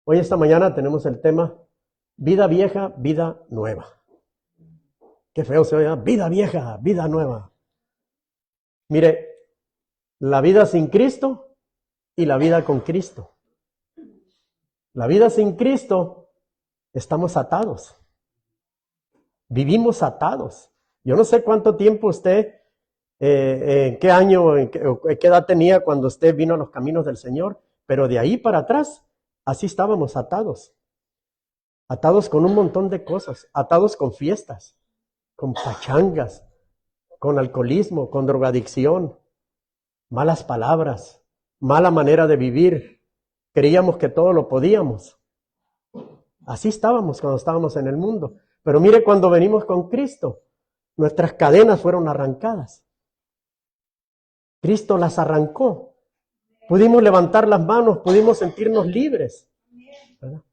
Hoy esta mañana tenemos el tema vida vieja, vida nueva. Qué feo se oye, vida vieja, vida nueva. Mire, la vida sin Cristo y la vida con Cristo. La vida sin Cristo, estamos atados. Vivimos atados. Yo no sé cuánto tiempo usted, en qué año, en qué edad tenía cuando usted vino a los caminos del Señor, pero de ahí para atrás, así estábamos atados. Atados con un montón de cosas, atados con fiestas, con pachangas, con alcoholismo, con drogadicción, malas palabras, mala manera de vivir. Creíamos que todo lo podíamos. Así estábamos cuando estábamos en el mundo. Pero mire, cuando venimos con Cristo, nuestras cadenas fueron arrancadas. Cristo las arrancó. Pudimos levantar las manos, pudimos sentirnos libres, ¿verdad?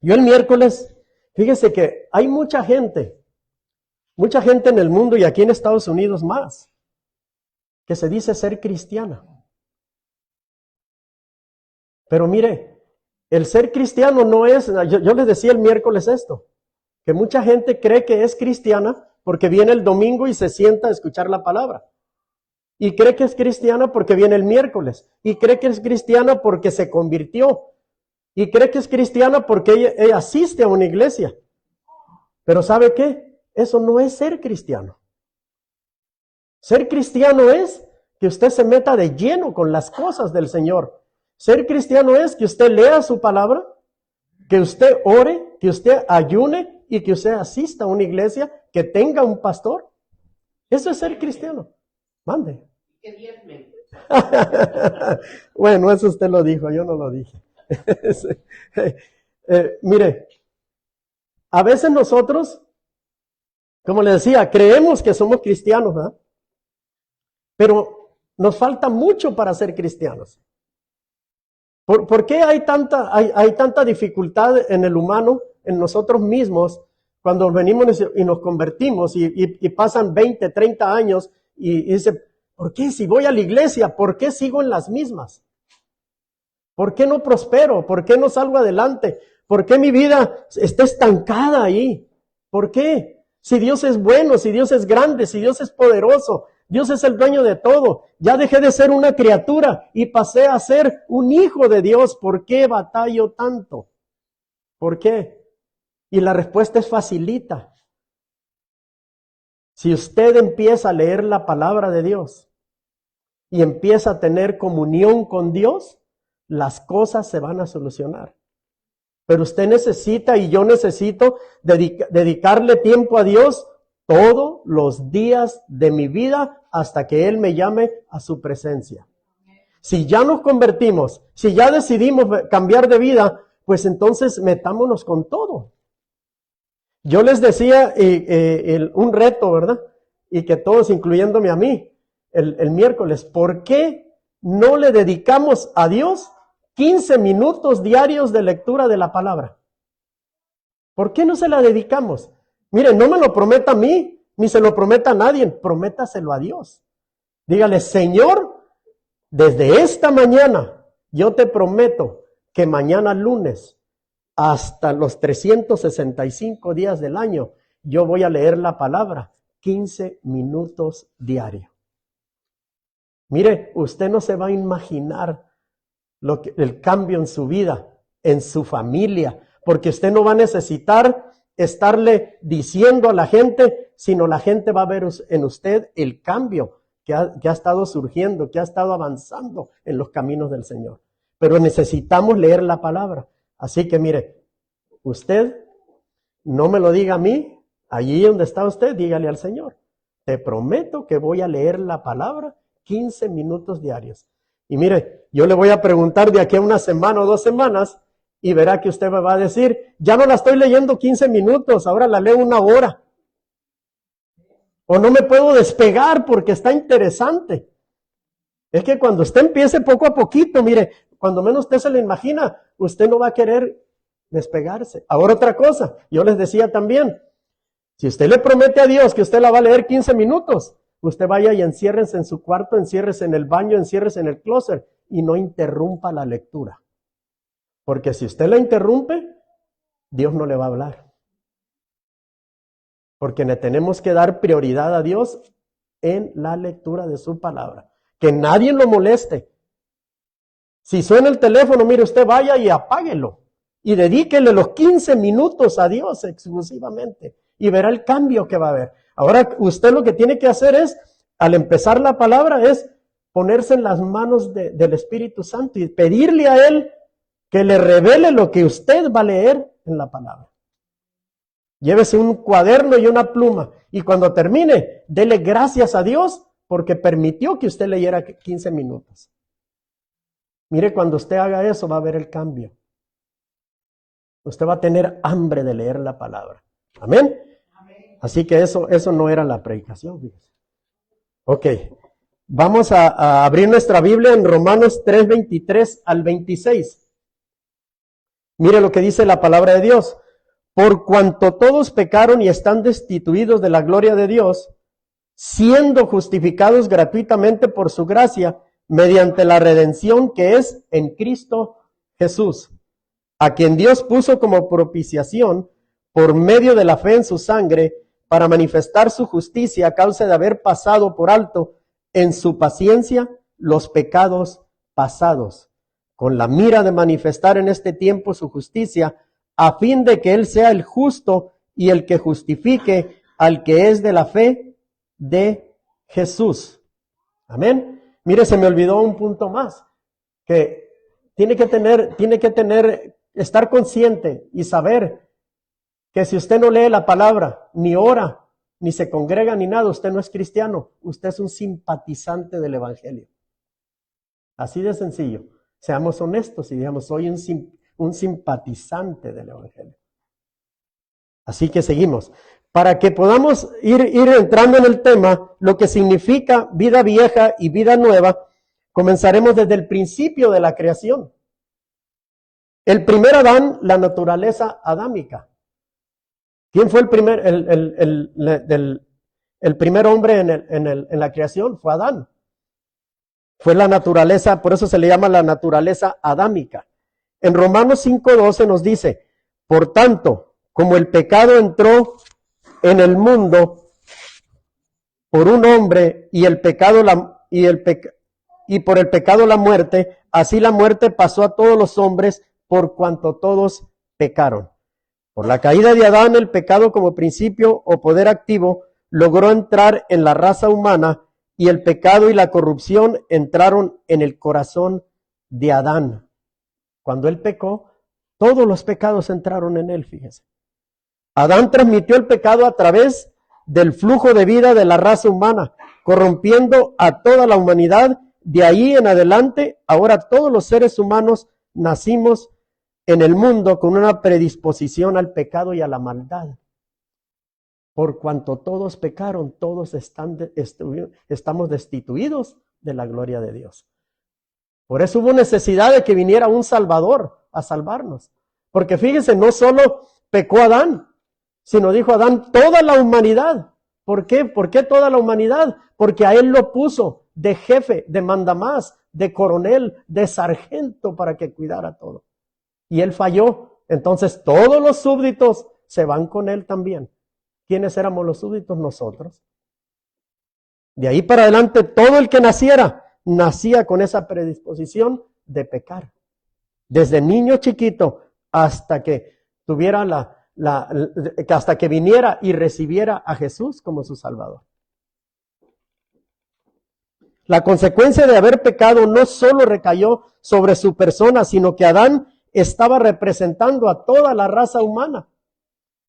Yo el miércoles, fíjese que hay mucha gente en el mundo y aquí en Estados Unidos más, que se dice ser cristiana. Pero mire, el ser cristiano no es, yo les decía el miércoles esto, que mucha gente cree que es cristiana porque viene el domingo y se sienta a escuchar la palabra. Y cree que es cristiana porque viene el miércoles. Y cree que es cristiana porque se convirtió. Y cree que es cristiana porque ella asiste a una iglesia. Pero ¿sabe qué? Eso no es ser cristiano. Ser cristiano es que usted se meta de lleno con las cosas del Señor. Ser cristiano es que usted lea su palabra, que usted ore, que usted ayune y que usted asista a una iglesia, que tenga un pastor. Eso es ser cristiano. Mande. Bueno, eso usted lo dijo, yo no lo dije. Mire, a veces nosotros, como le decía, creemos que somos cristianos, ¿verdad? Pero nos falta mucho para ser cristianos. ¿Por qué hay tanta dificultad en el humano, en nosotros mismos, cuando venimos y nos convertimos y pasan 20, 30 años y dice, ¿por qué si voy a la iglesia? ¿Por qué sigo en las mismas? ¿Por qué no prospero? ¿Por qué no salgo adelante? ¿Por qué mi vida está estancada ahí? ¿Por qué? Si Dios es bueno, si Dios es grande, si Dios es poderoso, Dios es el dueño de todo. Ya dejé de ser una criatura y pasé a ser un hijo de Dios. ¿Por qué batallo tanto? ¿Por qué? Y la respuesta es facilita. Si usted empieza a leer la palabra de Dios y empieza a tener comunión con Dios, las cosas se van a solucionar. Pero usted necesita y yo necesito dedicarle tiempo a Dios todos los días de mi vida hasta que Él me llame a su presencia. Si ya nos convertimos, si ya decidimos cambiar de vida, pues entonces metámonos con todo. Yo les decía un reto, ¿verdad? Y que todos, incluyéndome a mí, el miércoles, ¿por qué no le dedicamos a Dios 15 minutos diarios de lectura de la palabra? ¿Por qué no se la dedicamos? Mire, no me lo prometa a mí, ni se lo prometa a nadie, prométaselo a Dios. Dígale, Señor, desde esta mañana yo te prometo que mañana lunes hasta los 365 días del año yo voy a leer la palabra 15 minutos diario. Mire, usted no se va a imaginar el cambio en su vida, en su familia, porque usted no va a necesitar estarle diciendo a la gente, sino la gente va a ver en usted el cambio que ha estado surgiendo, que ha estado avanzando en los caminos del Señor. Pero necesitamos leer la palabra. Así que mire, usted no me lo diga a mí, allí donde está usted, dígale al Señor, te prometo que voy a leer la palabra 15 minutos diarios. Y mire, yo le voy a preguntar de aquí a una semana o 2 semanas y verá que usted me va a decir, ya no la estoy leyendo 15 minutos, ahora la leo 1 hora. O no me puedo despegar porque está interesante. Es que cuando usted empiece poco a poquito, mire, cuando menos usted se le imagina, usted no va a querer despegarse. Ahora otra cosa, yo les decía también, si usted le promete a Dios que usted la va a leer 15 minutos, usted vaya y enciérrese en su cuarto, enciérrese en el baño, enciérrese en el closet y no interrumpa la lectura. Porque si usted la interrumpe, Dios no le va a hablar. Porque le tenemos que dar prioridad a Dios en la lectura de su palabra. Que nadie lo moleste. Si suena el teléfono, mire, usted vaya y apáguelo. Y dedíquele los 15 minutos a Dios exclusivamente. Y verá el cambio que va a haber. Ahora usted lo que tiene que hacer es, al empezar la palabra, es ponerse en las manos del Espíritu Santo y pedirle a Él que le revele lo que usted va a leer en la palabra. Llévese un cuaderno y una pluma y cuando termine, dele gracias a Dios porque permitió que usted leyera 15 minutos. Mire, cuando usted haga eso va a ver el cambio. Usted va a tener hambre de leer la palabra. Amén. Así que eso no era la predicación. Fíjese. Ok, vamos a abrir nuestra Biblia en Romanos 3, 23 al 26. Mire lo que dice la palabra de Dios. Por cuanto todos pecaron y están destituidos de la gloria de Dios, siendo justificados gratuitamente por su gracia, mediante la redención que es en Cristo Jesús, a quien Dios puso como propiciación por medio de la fe en su sangre, para manifestar su justicia a causa de haber pasado por alto en su paciencia los pecados pasados, con la mira de manifestar en este tiempo su justicia, a fin de que Él sea el justo y el que justifique al que es de la fe de Jesús. Amén. Mire, se me olvidó un punto más, que tiene que estar consciente y saber que si usted no lee la palabra, ni ora, ni se congrega, ni nada, usted no es cristiano, usted es un simpatizante del Evangelio. Así de sencillo. Seamos honestos y digamos, soy un simpatizante del Evangelio. Así que seguimos. Para que podamos ir entrando en el tema, lo que significa vida vieja y vida nueva, comenzaremos desde el principio de la creación. El primer Adán, la naturaleza adámica. ¿Quién fue el primer hombre en la creación? Fue Adán. Fue la naturaleza, por eso se le llama la naturaleza adámica. En Romanos 5:12 nos dice, por tanto, como el pecado entró en el mundo por un hombre y por el pecado la muerte, así la muerte pasó a todos los hombres por cuanto todos pecaron. Por la caída de Adán, el pecado como principio o poder activo logró entrar en la raza humana y el pecado y la corrupción entraron en el corazón de Adán. Cuando él pecó, todos los pecados entraron en él, fíjese. Adán transmitió el pecado a través del flujo de vida de la raza humana, corrompiendo a toda la humanidad. De ahí en adelante, ahora todos los seres humanos nacimos en el mundo con una predisposición al pecado y a la maldad. Por cuanto todos pecaron, todos estamos destituidos de la gloria de Dios. Por eso hubo necesidad de que viniera un Salvador a salvarnos. Porque fíjense, no solo pecó Adán, sino dijo Adán, toda la humanidad. ¿Por qué? ¿Por qué toda la humanidad? Porque a él lo puso de jefe, de mandamás, de coronel, de sargento para que cuidara todo. Y él falló. Entonces todos los súbditos se van con él también. ¿Quiénes éramos los súbditos? Nosotros. De ahí para adelante, todo el que nacía con esa predisposición de pecar. Desde niño chiquito hasta que tuviera hasta que viniera y recibiera a Jesús como su Salvador. La consecuencia de haber pecado no solo recayó sobre su persona, sino que Adán estaba representando a toda la raza humana.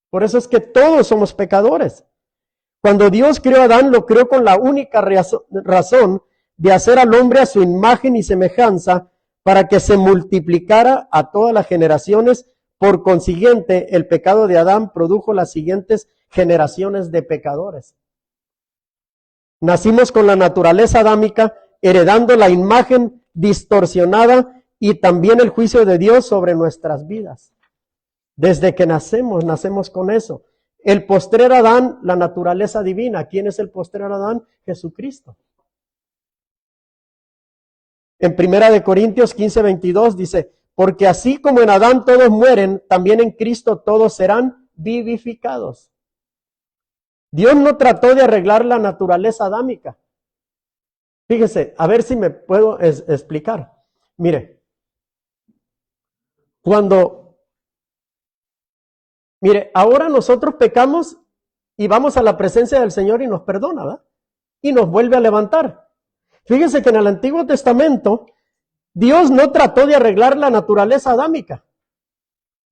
Por eso es que todos somos pecadores. Cuando Dios creó a Adán, lo creó con la única razón de hacer al hombre a su imagen y semejanza para que se multiplicara a todas las generaciones. Por consiguiente, el pecado de Adán produjo las siguientes generaciones de pecadores. Nacimos con la naturaleza adámica, heredando la imagen distorsionada y también el juicio de Dios sobre nuestras vidas. Desde que nacemos con eso. El postrer Adán, la naturaleza divina. ¿Quién es el postrer Adán? Jesucristo. En 1 Corintios 15:22 dice, porque así como en Adán todos mueren, también en Cristo todos serán vivificados. Dios no trató de arreglar la naturaleza adámica. Fíjese, a ver si me puedo explicar. Mire, ahora nosotros pecamos y vamos a la presencia del Señor y nos perdona, ¿verdad? Y nos vuelve a levantar. Fíjese que en el Antiguo Testamento, Dios no trató de arreglar la naturaleza adámica.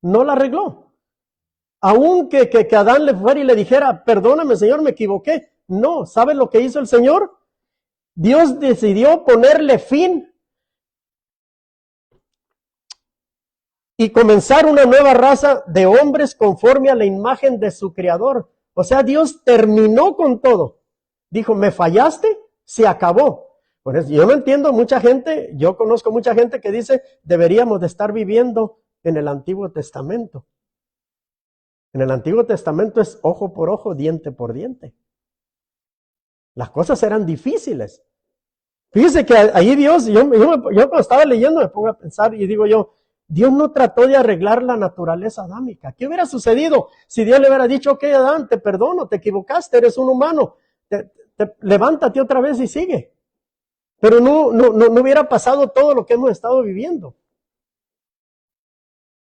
No la arregló. Aunque que Adán le fuera y le dijera, perdóname, Señor, me equivoqué. No, ¿sabe lo que hizo el Señor? Dios decidió ponerle fin y comenzar una nueva raza de hombres conforme a la imagen de su Creador. O sea, Dios terminó con todo. Dijo, ¿me fallaste? Se acabó. Por eso, yo no entiendo mucha gente, yo conozco mucha gente que dice, deberíamos de estar viviendo en el Antiguo Testamento. En el Antiguo Testamento es ojo por ojo, diente por diente. Las cosas eran difíciles. Fíjese que ahí Dios, yo cuando estaba leyendo me pongo a pensar y digo yo, Dios no trató de arreglar la naturaleza adámica. ¿Qué hubiera sucedido si Dios le hubiera dicho, ok, Adán, te perdono, te equivocaste, eres un humano, levántate otra vez y sigue? Pero no hubiera pasado todo lo que hemos estado viviendo.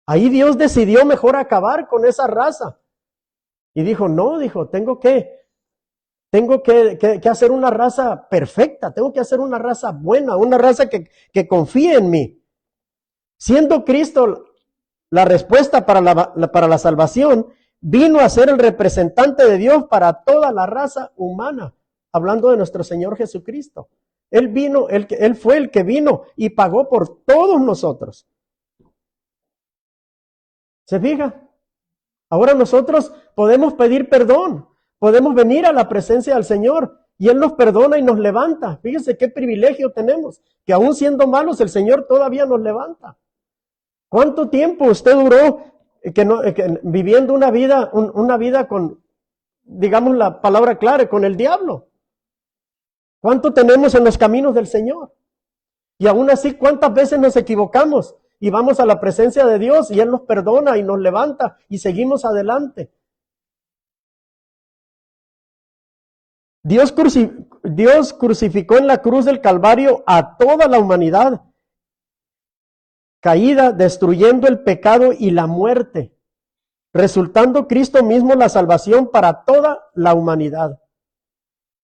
Ahí Dios decidió mejor acabar con esa raza. Y dijo, no, tengo que hacer una raza perfecta, tengo que hacer una raza buena, una raza que confíe en mí. Siendo Cristo la respuesta para la salvación, vino a ser el representante de Dios para toda la raza humana, hablando de nuestro Señor Jesucristo. Él fue el que vino y pagó por todos nosotros. ¿Se fija? Ahora nosotros podemos pedir perdón, podemos venir a la presencia del Señor y Él nos perdona y nos levanta. Fíjense qué privilegio tenemos, que aún siendo malos el Señor todavía nos levanta. ¿Cuánto tiempo usted duró viviendo una vida con, digamos la palabra clara, con el diablo? ¿Cuánto tenemos en los caminos del Señor? Y aún así, ¿cuántas veces nos equivocamos? Y vamos a la presencia de Dios y Él nos perdona y nos levanta y seguimos adelante. Dios crucificó en la cruz del Calvario a toda la humanidad caída, destruyendo el pecado y la muerte, resultando Cristo mismo la salvación para toda la humanidad.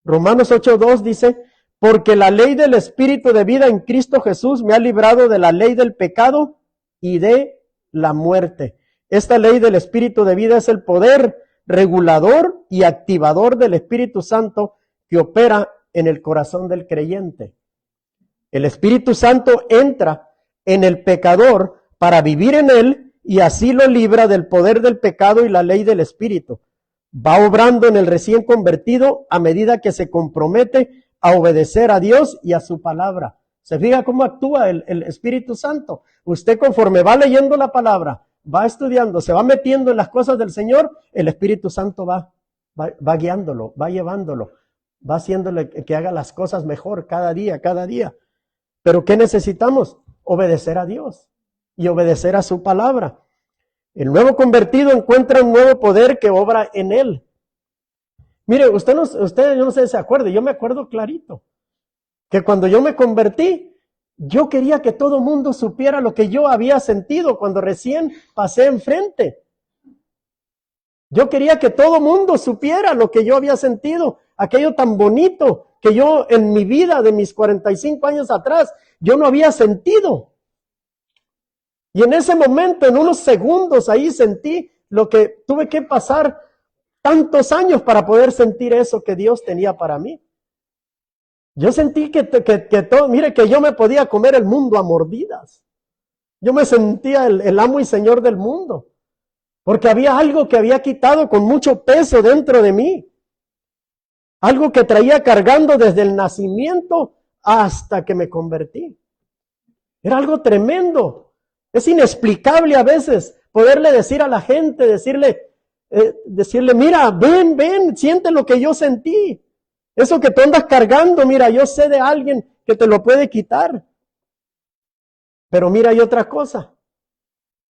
Romanos 8:2 dice, porque la ley del Espíritu de vida en Cristo Jesús me ha librado de la ley del pecado y de la muerte. Esta ley del Espíritu de vida es el poder regulador y activador del Espíritu Santo que opera en el corazón del creyente. El Espíritu Santo entra en el pecador para vivir en él y así lo libra del poder del pecado y la ley del Espíritu. Va obrando en el recién convertido a medida que se compromete a obedecer a Dios y a su palabra. ¿Se fija cómo actúa el Espíritu Santo? Usted conforme va leyendo la palabra, va estudiando, se va metiendo en las cosas del Señor, el Espíritu Santo va guiándolo, va llevándolo, va haciéndole que haga las cosas mejor cada día. ¿Pero qué necesitamos? Obedecer a Dios y obedecer a su palabra. El nuevo convertido encuentra un nuevo poder que obra en él. Mire, yo no sé si se acuerde, yo me acuerdo clarito, que cuando yo me convertí, yo quería que todo mundo supiera lo que yo había sentido cuando recién pasé enfrente. Yo quería que todo mundo supiera lo que yo había sentido, aquello tan bonito que yo en mi vida de mis 45 años atrás, yo no había sentido. Y en ese momento, en unos segundos, ahí sentí lo que tuve que pasar tantos años para poder sentir eso que Dios tenía para mí. Yo sentí que todo, mire, que yo me podía comer el mundo a mordidas. Yo me sentía el amo y señor del mundo, porque había algo que había quitado con mucho peso dentro de mí. Algo que traía cargando desde el nacimiento hasta que me convertí. Era algo tremendo. Es inexplicable a veces poderle decir a la gente, decirle, mira, ven, siente lo que yo sentí. Eso que tú andas cargando, mira, yo sé de alguien que te lo puede quitar. Pero mira, hay otra cosa.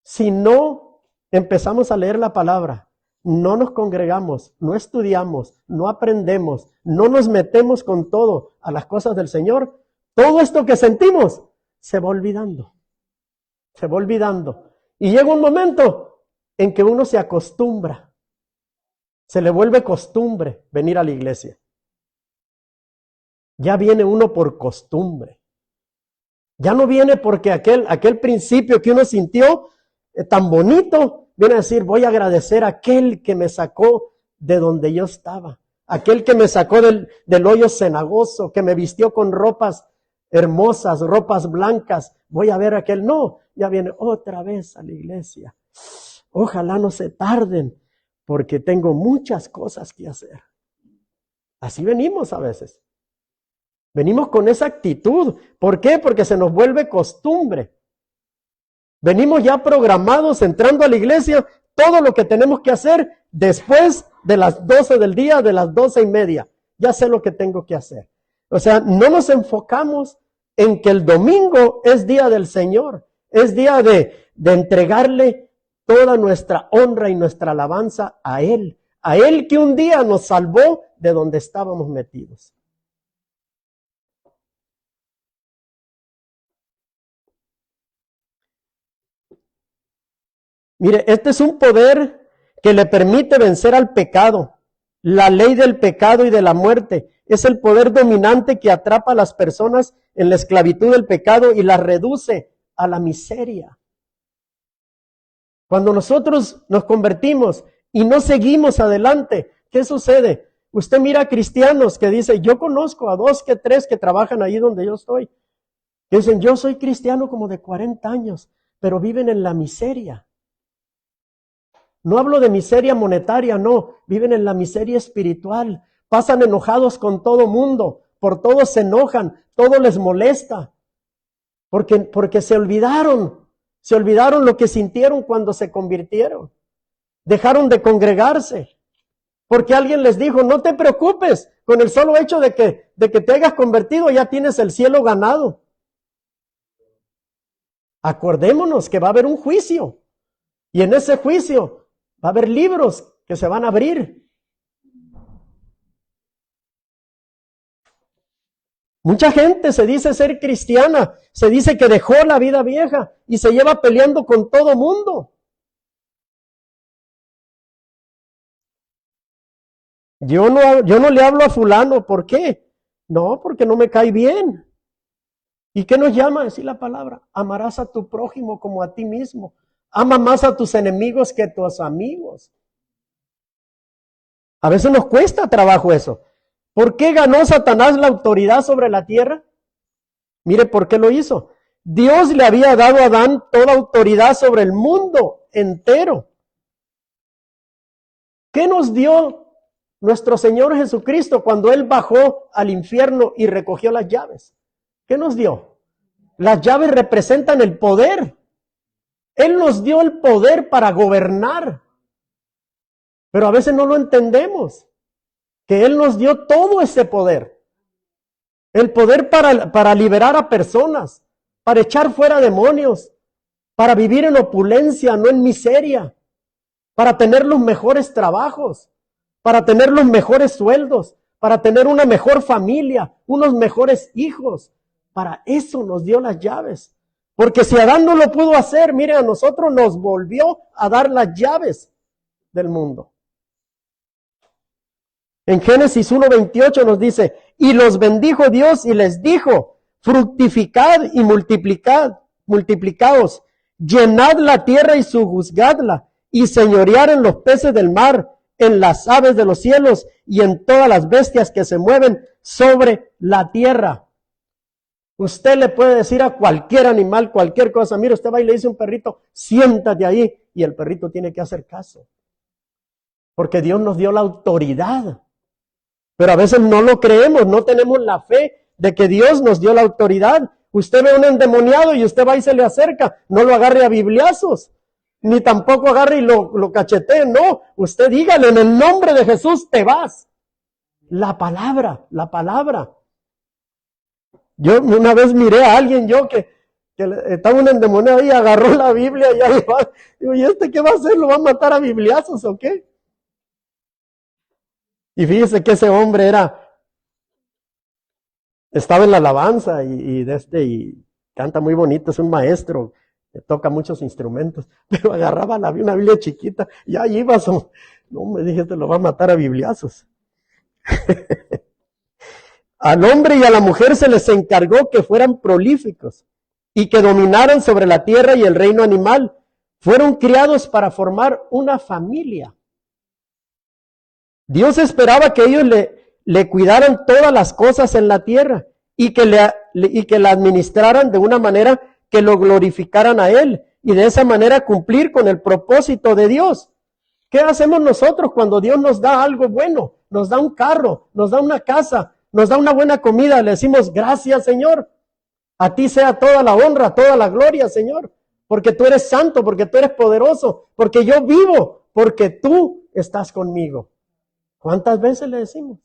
Si no empezamos a leer la palabra, no nos congregamos, no estudiamos, no aprendemos, no nos metemos con todo a las cosas del Señor, todo esto que sentimos se va olvidando. Se va olvidando. Y llega un momento en que uno se acostumbra. Se le vuelve costumbre venir a la iglesia. Ya viene uno por costumbre. Ya no viene porque aquel principio que uno sintió tan bonito, viene a decir, voy a agradecer a aquel que me sacó de donde yo estaba. Aquel que me sacó del hoyo cenagoso, que me vistió con ropas hermosas, ropas blancas. Voy a ver a aquel. No, ya viene otra vez a la iglesia. Ojalá no se tarden, porque tengo muchas cosas que hacer. Así venimos a veces. Venimos con esa actitud. ¿Por qué? Porque se nos vuelve costumbre. Venimos ya programados, entrando a la iglesia, todo lo que tenemos que hacer después de las 12 del día, de las 12:30. Ya sé lo que tengo que hacer. O sea, no nos enfocamos en que el domingo es día del Señor. Es día de entregarle toda nuestra honra y nuestra alabanza a Él. A Él que un día nos salvó de donde estábamos metidos. Mire, este es un poder que le permite vencer al pecado. La ley del pecado y de la muerte es el poder dominante que atrapa a las personas en la esclavitud del pecado y las reduce a la miseria. Cuando nosotros nos convertimos y no seguimos adelante, ¿qué sucede? Usted mira a cristianos que dicen, yo conozco a 2 que 3 que trabajan ahí donde yo estoy. Que dicen, yo soy cristiano como de 40 años, pero viven en la miseria. No hablo de miseria monetaria, no. Viven en la miseria espiritual. Pasan enojados con todo mundo. Por todo se enojan. Todo les molesta. Porque se olvidaron. Se olvidaron lo que sintieron cuando se convirtieron. Dejaron de congregarse. Porque alguien les dijo, no te preocupes. Con el solo hecho de que te hayas convertido ya tienes el cielo ganado. Acordémonos que va a haber un juicio. Y en ese juicio va a haber libros que se van a abrir. Mucha gente se dice ser cristiana, se dice que dejó la vida vieja y se lleva peleando con todo mundo. Yo no le hablo a fulano, ¿por qué? No, porque no me cae bien. ¿Y qué nos llama a decir la palabra? Amarás a tu prójimo como a ti mismo. Ama más a tus enemigos que a tus amigos. A veces nos cuesta trabajo eso. ¿Por qué ganó Satanás la autoridad sobre la tierra? Mire por qué lo hizo. Dios le había dado a Adán toda autoridad sobre el mundo entero. ¿Qué nos dio nuestro Señor Jesucristo cuando Él bajó al infierno y recogió las llaves? ¿Qué nos dio? Las llaves representan el poder. Él nos dio el poder para gobernar. Pero a veces no lo entendemos. Que Él nos dio todo ese poder. El poder para liberar a personas, para echar fuera demonios, para vivir en opulencia, no en miseria, para tener los mejores trabajos, para tener los mejores sueldos, para tener una mejor familia, unos mejores hijos. Para eso nos dio las llaves. Porque si Adán no lo pudo hacer, mire, a nosotros nos volvió a dar las llaves del mundo. En Génesis 1:28 nos dice, y los bendijo Dios y les dijo, fructificad y multiplicaos, llenad la tierra y sojuzgadla, y señorear en los peces del mar, en las aves de los cielos y en todas las bestias que se mueven sobre la tierra. Usted le puede decir a cualquier animal, cualquier cosa, mire, usted va y le dice a un perrito, siéntate ahí, y el perrito tiene que hacer caso. Porque Dios nos dio la autoridad. Pero a veces no lo creemos, no tenemos la fe de que Dios nos dio la autoridad. Usted ve un endemoniado y usted va y se le acerca, no lo agarre a bibliazos, ni tampoco agarre y lo cachetee, no. Usted dígale, en el nombre de Jesús te vas. La palabra. Yo una vez miré a alguien que estaba un endemoniado ahí, agarró la Biblia y ahí va. Digo, ¿y este qué va a hacer? ¿Lo va a matar a bibliazos o qué? Y fíjese que ese hombre estaba en la alabanza y canta muy bonito, es un maestro, toca muchos instrumentos, pero agarraba una Biblia chiquita y ahí iba no me dije, te lo va a matar a bibliazos. Al hombre y a la mujer se les encargó que fueran prolíficos y que dominaran sobre la tierra y el reino animal. Fueron criados para formar una familia. Dios esperaba que ellos le cuidaran todas las cosas en la tierra y que la administraran de una manera que lo glorificaran a Él y de esa manera cumplir con el propósito de Dios. ¿Qué hacemos nosotros cuando Dios nos da algo bueno? Nos da un carro, nos da una casa, nos da una buena comida. Le decimos, gracias, Señor. A ti sea toda la honra, toda la gloria, Señor. Porque tú eres santo, porque tú eres poderoso, porque yo vivo, porque tú estás conmigo. ¿Cuántas veces le decimos?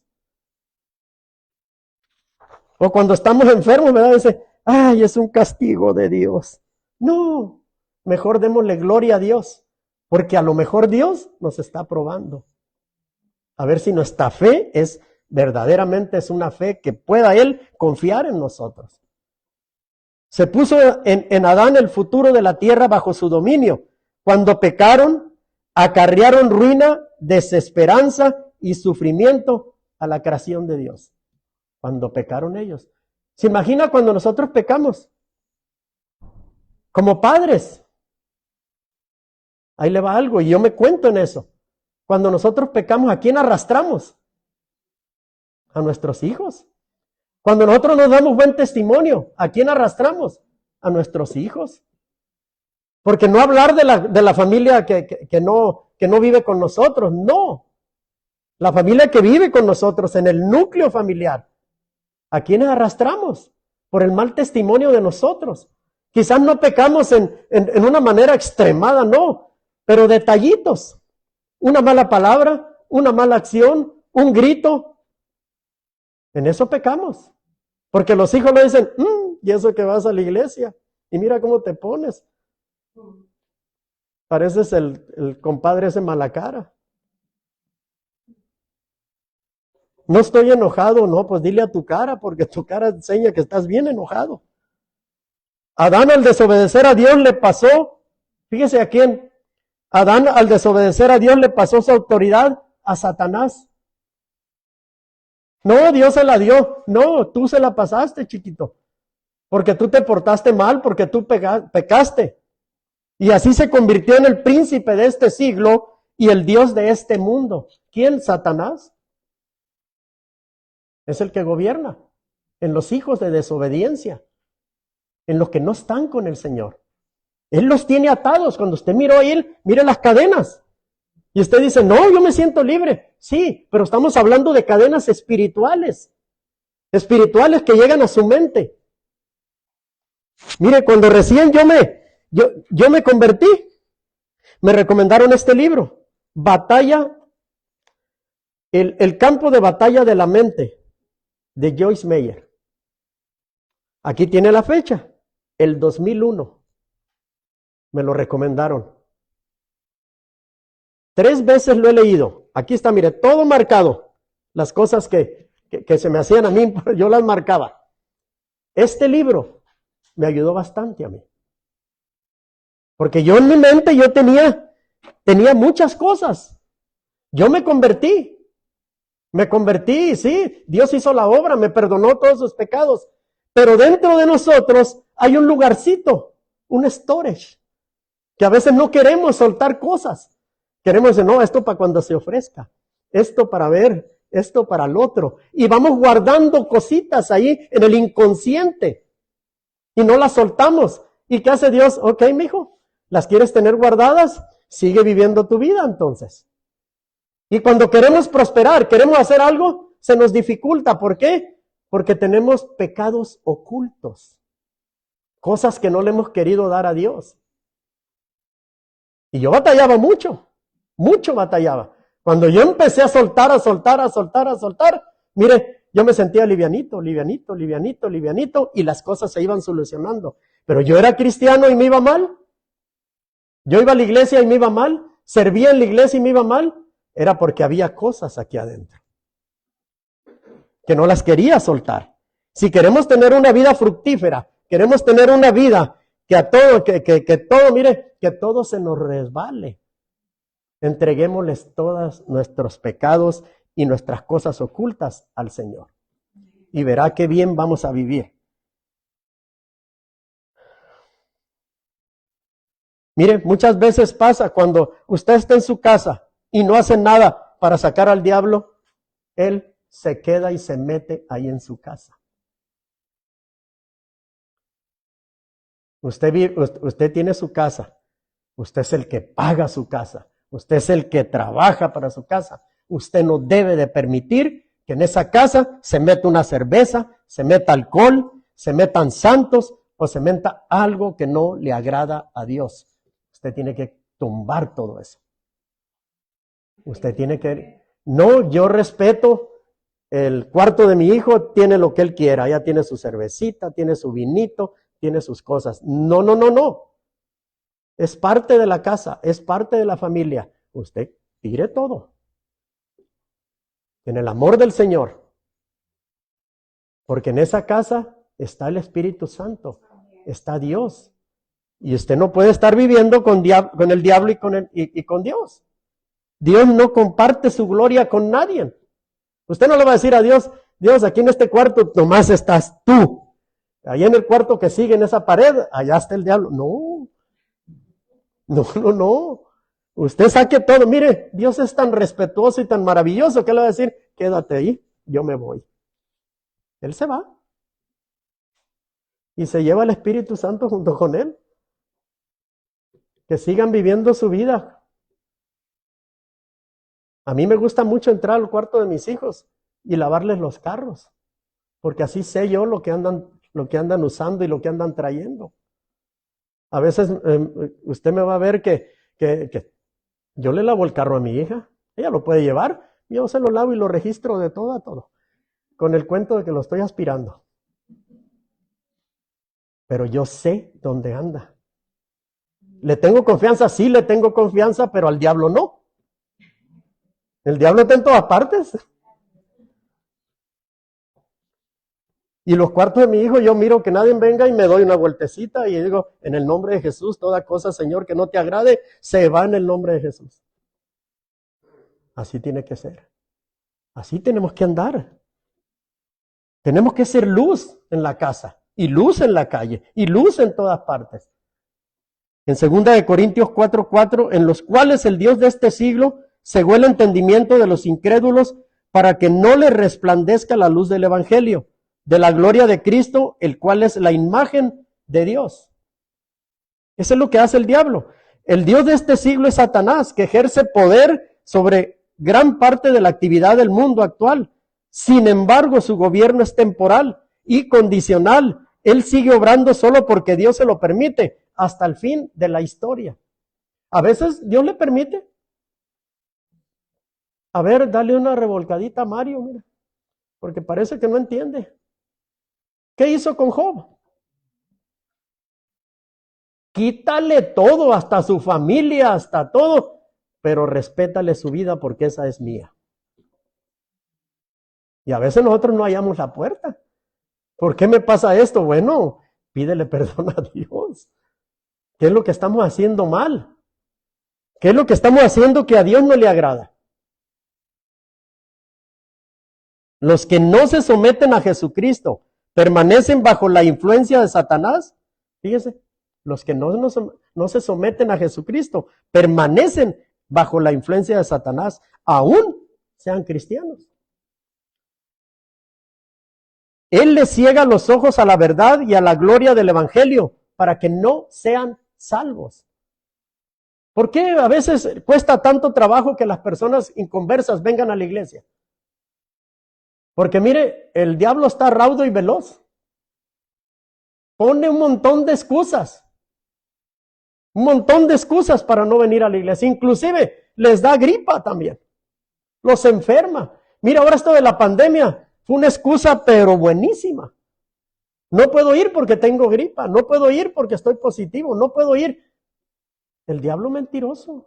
O cuando estamos enfermos, ¿verdad? Dice, ay, es un castigo de Dios. No, mejor démosle gloria a Dios, porque a lo mejor Dios nos está probando. A ver si nuestra fe verdaderamente es una fe que pueda Él confiar en nosotros. Se puso en Adán el futuro de la tierra bajo su dominio. Cuando pecaron, acarrearon ruina, desesperanza y sufrimiento a la creación de Dios. Cuando pecaron ellos. ¿Se imagina cuando nosotros pecamos? Como padres. Ahí le va algo y yo me cuento en eso. Cuando nosotros pecamos, ¿a quién arrastramos? A nuestros hijos. Cuando nosotros nos damos buen testimonio, ¿a quién arrastramos? A nuestros hijos. Porque no hablar de la familia que no vive con nosotros, no. La familia que vive con nosotros en el núcleo familiar. ¿A quiénes arrastramos? Por el mal testimonio de nosotros. Quizás no pecamos en una manera extremada, no, pero detallitos. Una mala palabra, una mala acción, un grito. En eso pecamos. Porque los hijos le dicen, y eso que vas a la iglesia, y mira cómo te pones. Pareces el compadre ese mala cara. No estoy enojado, no, pues dile a tu cara, porque tu cara enseña que estás bien enojado. Adán al desobedecer a Dios le pasó, fíjese a quién, Adán al desobedecer a Dios le pasó su autoridad a Satanás. No, Dios se la dio, no, tú se la pasaste, chiquito, porque tú te portaste mal, porque tú pecaste. Y así se convirtió en el príncipe de este siglo y el Dios de este mundo. ¿Quién? Satanás. Es el que gobierna en los hijos de desobediencia, en los que no están con el Señor. Él los tiene atados. Cuando usted miró a Él, mire las cadenas. Y usted dice, no, yo me siento libre. Sí, pero estamos hablando de cadenas espirituales. Espirituales que llegan a su mente. Mire, cuando recién yo me convertí, me recomendaron este libro, el campo de batalla de la mente, de Joyce Meyer. Aquí tiene la fecha, el 2001. Me lo recomendaron. 3 veces lo he leído. Aquí está, mire, todo marcado. Las cosas que se me hacían a mí, yo las marcaba. Este libro me ayudó bastante a mí. Porque yo en mi mente yo tenía muchas cosas. Yo me convertí, sí, Dios hizo la obra, me perdonó todos sus pecados. Pero dentro de nosotros hay un lugarcito, un storage, que a veces no queremos soltar cosas. Queremos decir, no, esto para cuando se ofrezca, esto para ver, esto para el otro. Y vamos guardando cositas ahí en el inconsciente y no las soltamos. ¿Y qué hace Dios? Ok, mijo, ¿las quieres tener guardadas? Sigue viviendo tu vida entonces. Y cuando queremos prosperar, queremos hacer algo, se nos dificulta. ¿Por qué? Porque tenemos pecados ocultos. Cosas que no le hemos querido dar a Dios. Y yo batallaba mucho batallaba. Cuando yo empecé a soltar, mire, yo me sentía livianito, y las cosas se iban solucionando. Pero yo era cristiano y me iba mal. Yo iba a la iglesia y me iba mal. Servía en la iglesia y me iba mal. Era porque había cosas aquí adentro que no las quería soltar. Si queremos tener una vida fructífera, queremos tener una vida que a todo, que todo se nos resbale. Entreguémosles todos nuestros pecados y nuestras cosas ocultas al Señor. Y verá qué bien vamos a vivir. Mire, muchas veces pasa cuando usted está en su casa y no hace nada para sacar al diablo, él se queda y se mete ahí en su casa. Usted tiene su casa, usted es el que paga su casa, usted es el que trabaja para su casa. Usted no debe de permitir que en esa casa se meta una cerveza, se meta alcohol, se metan santos o se meta algo que no le agrada a Dios. Usted tiene que tumbar todo eso. Usted tiene que... No, yo respeto el cuarto de mi hijo, tiene lo que él quiera. Ya tiene su cervecita, tiene su vinito, tiene sus cosas. No, no, no, no. Es parte de la casa, es parte de la familia. Usted tire todo. En el amor del Señor. Porque en esa casa está el Espíritu Santo, está Dios. Y usted no puede estar viviendo con el diablo y con Dios. Dios no comparte su gloria con nadie. Usted no le va a decir a Dios, Dios, aquí en este cuarto nomás estás tú. Allá en el cuarto que sigue en esa pared, allá está el diablo. No, no, no, no. Usted saque todo. Mire, Dios es tan respetuoso y tan maravilloso que le va a decir, quédate ahí, yo me voy. Él se va. Y se lleva el Espíritu Santo junto con él. Que sigan viviendo su vida. A mí me gusta mucho entrar al cuarto de mis hijos y lavarles los carros. Porque así sé yo lo que andan usando y lo que andan trayendo. A veces usted me va a ver que yo le lavo el carro a mi hija. Ella lo puede llevar. Yo se lo lavo y lo registro de todo a todo. Con el cuento de que lo estoy aspirando. Pero yo sé dónde anda. ¿Le tengo confianza? Sí, le tengo confianza, pero al diablo no. El diablo está en todas partes. Y los cuartos de mi hijo, yo miro que nadie venga y me doy una vueltecita y digo, en el nombre de Jesús, toda cosa, Señor, que no te agrade, se va en el nombre de Jesús. Así tiene que ser. Así tenemos que andar. Tenemos que ser luz en la casa, y luz en la calle, y luz en todas partes. En 2 Corintios 4:4, en los cuales el Dios de este siglo cegó el entendimiento de los incrédulos para que no les resplandezca la luz del Evangelio, de la gloria de Cristo, el cual es la imagen de Dios. Eso es lo que hace el diablo. El Dios de este siglo es Satanás, que ejerce poder sobre gran parte de la actividad del mundo actual. Sin embargo, su gobierno es temporal y condicional. Él sigue obrando solo porque Dios se lo permite hasta el fin de la historia. A veces Dios le permite. A ver, dale una revolcadita a Mario, mira, porque parece que no entiende. ¿Qué hizo con Job? Quítale todo, hasta su familia, hasta todo, pero respétale su vida porque esa es mía. Y a veces nosotros no hallamos la puerta. ¿Por qué me pasa esto? Bueno, pídele perdón a Dios. ¿Qué es lo que estamos haciendo mal? ¿Qué es lo que estamos haciendo que a Dios no le agrada? Los que no se someten a Jesucristo permanecen bajo la influencia de Satanás. Fíjese, los que no se someten a Jesucristo permanecen bajo la influencia de Satanás, aún sean cristianos. Él les ciega los ojos a la verdad y a la gloria del Evangelio para que no sean salvos. ¿Por qué a veces cuesta tanto trabajo que las personas inconversas vengan a la iglesia? Porque mire, el diablo está raudo y veloz. Pone un montón de excusas. Un montón de excusas para no venir a la iglesia. Inclusive les da gripa también. Los enferma. Mira, ahora esto de la pandemia fue una excusa pero buenísima. No puedo ir porque tengo gripa, no puedo ir porque estoy positivo, no puedo ir. El diablo mentiroso.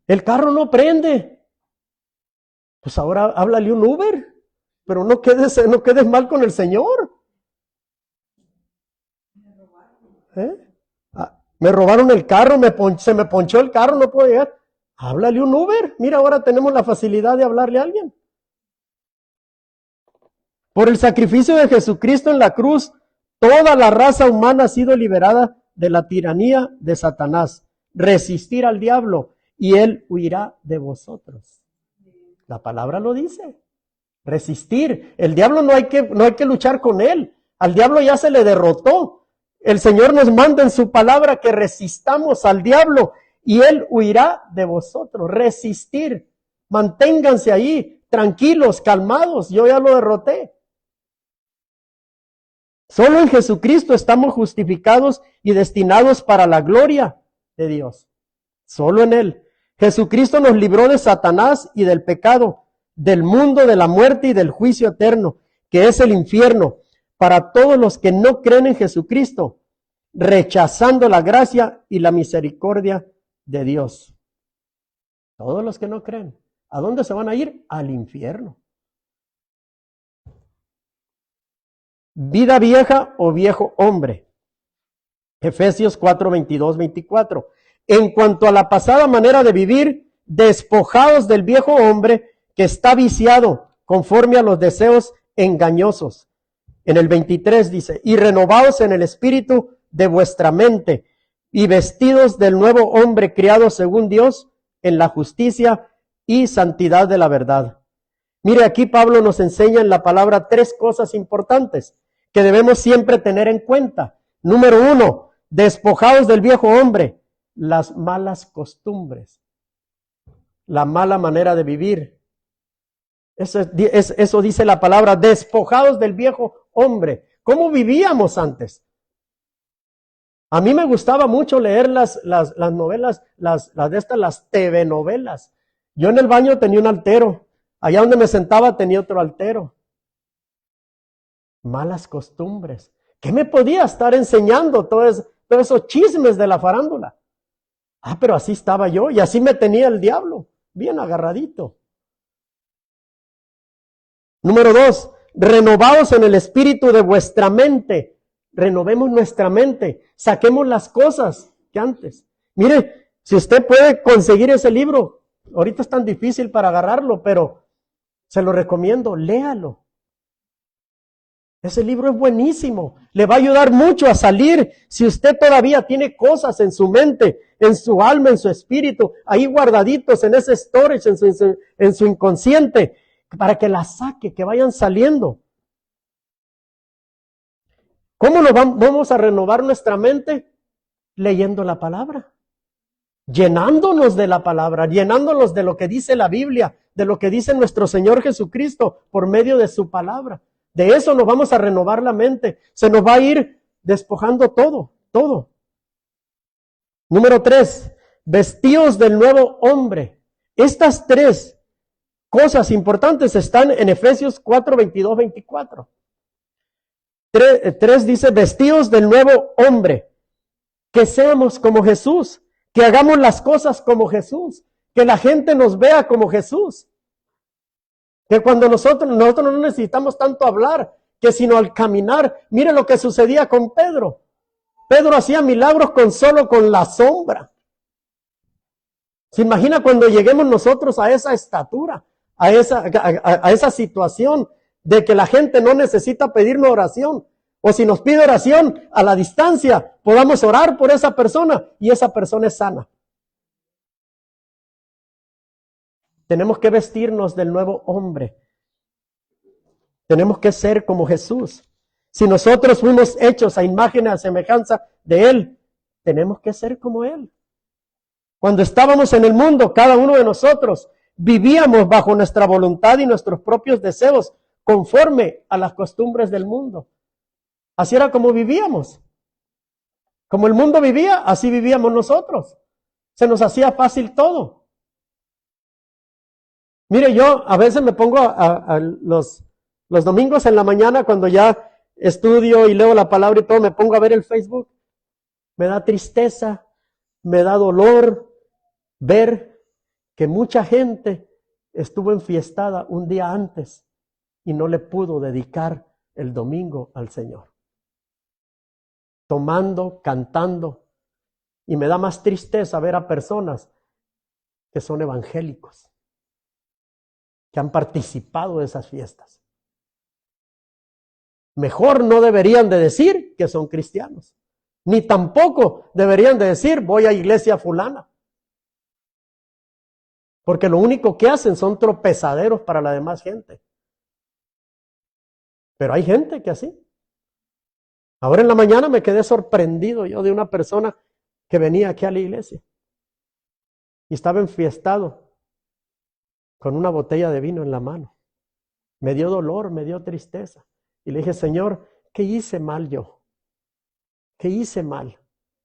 El carro no prende. Pues ahora háblale un Uber, pero no quedes mal con el Señor. Me robaron el carro, se me ponchó el carro, no puedo llegar. Háblale un Uber. Mira, ahora tenemos la facilidad de hablarle a alguien. Por el sacrificio de Jesucristo en la cruz, toda la raza humana ha sido liberada de la tiranía de Satanás. Resistir al diablo y él huirá de vosotros. La palabra lo dice. Resistir. El diablo no hay que luchar con él. Al diablo ya se le derrotó. El Señor nos manda en su palabra que resistamos al diablo y él huirá de vosotros. Resistir. Manténganse ahí, tranquilos, calmados. Yo ya lo derroté. Solo en Jesucristo estamos justificados y destinados para la gloria de Dios. Solo en Él. Jesucristo nos libró de Satanás y del pecado, del mundo, de la muerte y del juicio eterno, que es el infierno, para todos los que no creen en Jesucristo, rechazando la gracia y la misericordia de Dios. Todos los que no creen. ¿A dónde se van a ir? Al infierno. Vida vieja o viejo hombre. Efesios 4, 22, 24. En cuanto a la pasada manera de vivir, despojados del viejo hombre que está viciado conforme a los deseos engañosos. En el 23 dice, y renovaos en el espíritu de vuestra mente y vestidos del nuevo hombre criado según Dios en la justicia y santidad de la verdad. Mire, aquí Pablo nos enseña en la palabra 3 cosas importantes que debemos siempre tener en cuenta. Número 1, despojados del viejo hombre, las malas costumbres, la mala manera de vivir. Eso dice la palabra, despojados del viejo hombre. ¿Cómo vivíamos antes? A mí me gustaba mucho leer las novelas, las TV novelas. Yo en el baño tenía un altero. Allá donde me sentaba tenía otro altero. Malas costumbres. ¿Qué me podía estar enseñando todos esos chismes de la farándula? Pero así estaba yo y así me tenía el diablo, bien agarradito. Número 2, renovaos en el espíritu de vuestra mente. Renovemos nuestra mente, saquemos las cosas que antes. Mire, si usted puede conseguir ese libro, ahorita es tan difícil para agarrarlo, pero se lo recomiendo, léalo. Ese libro es buenísimo, le va a ayudar mucho a salir si usted todavía tiene cosas en su mente, en su alma, en su espíritu, ahí guardaditos en ese storage, en su inconsciente, para que las saque, que vayan saliendo. ¿Cómo nos vamos a renovar nuestra mente? Leyendo la palabra, llenándonos de la palabra, llenándonos de lo que dice la Biblia, de lo que dice nuestro Señor Jesucristo por medio de su palabra. De eso nos vamos a renovar la mente. Se nos va a ir despojando todo. Número 3, vestidos del nuevo hombre. Estas 3 cosas importantes están en Efesios 4, 22, 24. 3 dice, vestidos del nuevo hombre. Que seamos como Jesús, que hagamos las cosas como Jesús, que la gente nos vea como Jesús. Que cuando nosotros no necesitamos tanto hablar, que sino al caminar. Mire lo que sucedía con Pedro. Pedro hacía milagros solo con la sombra. ¿Se imagina cuando lleguemos nosotros a esa estatura, a esa situación de que la gente no necesita pedirnos oración? O si nos pide oración a la distancia, podamos orar por esa persona y esa persona es sana. Tenemos que vestirnos del nuevo hombre. Tenemos que ser como Jesús. Si nosotros fuimos hechos a imagen y a semejanza de Él, tenemos que ser como Él. Cuando estábamos en el mundo, cada uno de nosotros vivíamos bajo nuestra voluntad y nuestros propios deseos, conforme a las costumbres del mundo. Así era como vivíamos. Como el mundo vivía, así vivíamos nosotros. Se nos hacía fácil todo. Mire, yo a veces me pongo a Los domingos en la mañana, cuando ya estudio y leo la palabra y todo, me pongo a ver el Facebook. Me da tristeza, me da dolor ver que mucha gente estuvo enfiestada un día antes y no le pudo dedicar el domingo al Señor. Tomando, cantando. Y me da más tristeza ver a personas que son evangélicos, que han participado de esas fiestas. Mejor no deberían de decir que son cristianos, ni tampoco deberían de decir voy a iglesia fulana. Porque lo único que hacen son tropezaderos para la demás gente. Pero hay gente que así. Ahora en la mañana me quedé sorprendido yo de una persona que venía aquí a la iglesia y estaba enfiestado con una botella de vino en la mano. Me dio dolor, me dio tristeza. Y le dije, Señor, ¿qué hice mal yo? ¿Qué hice mal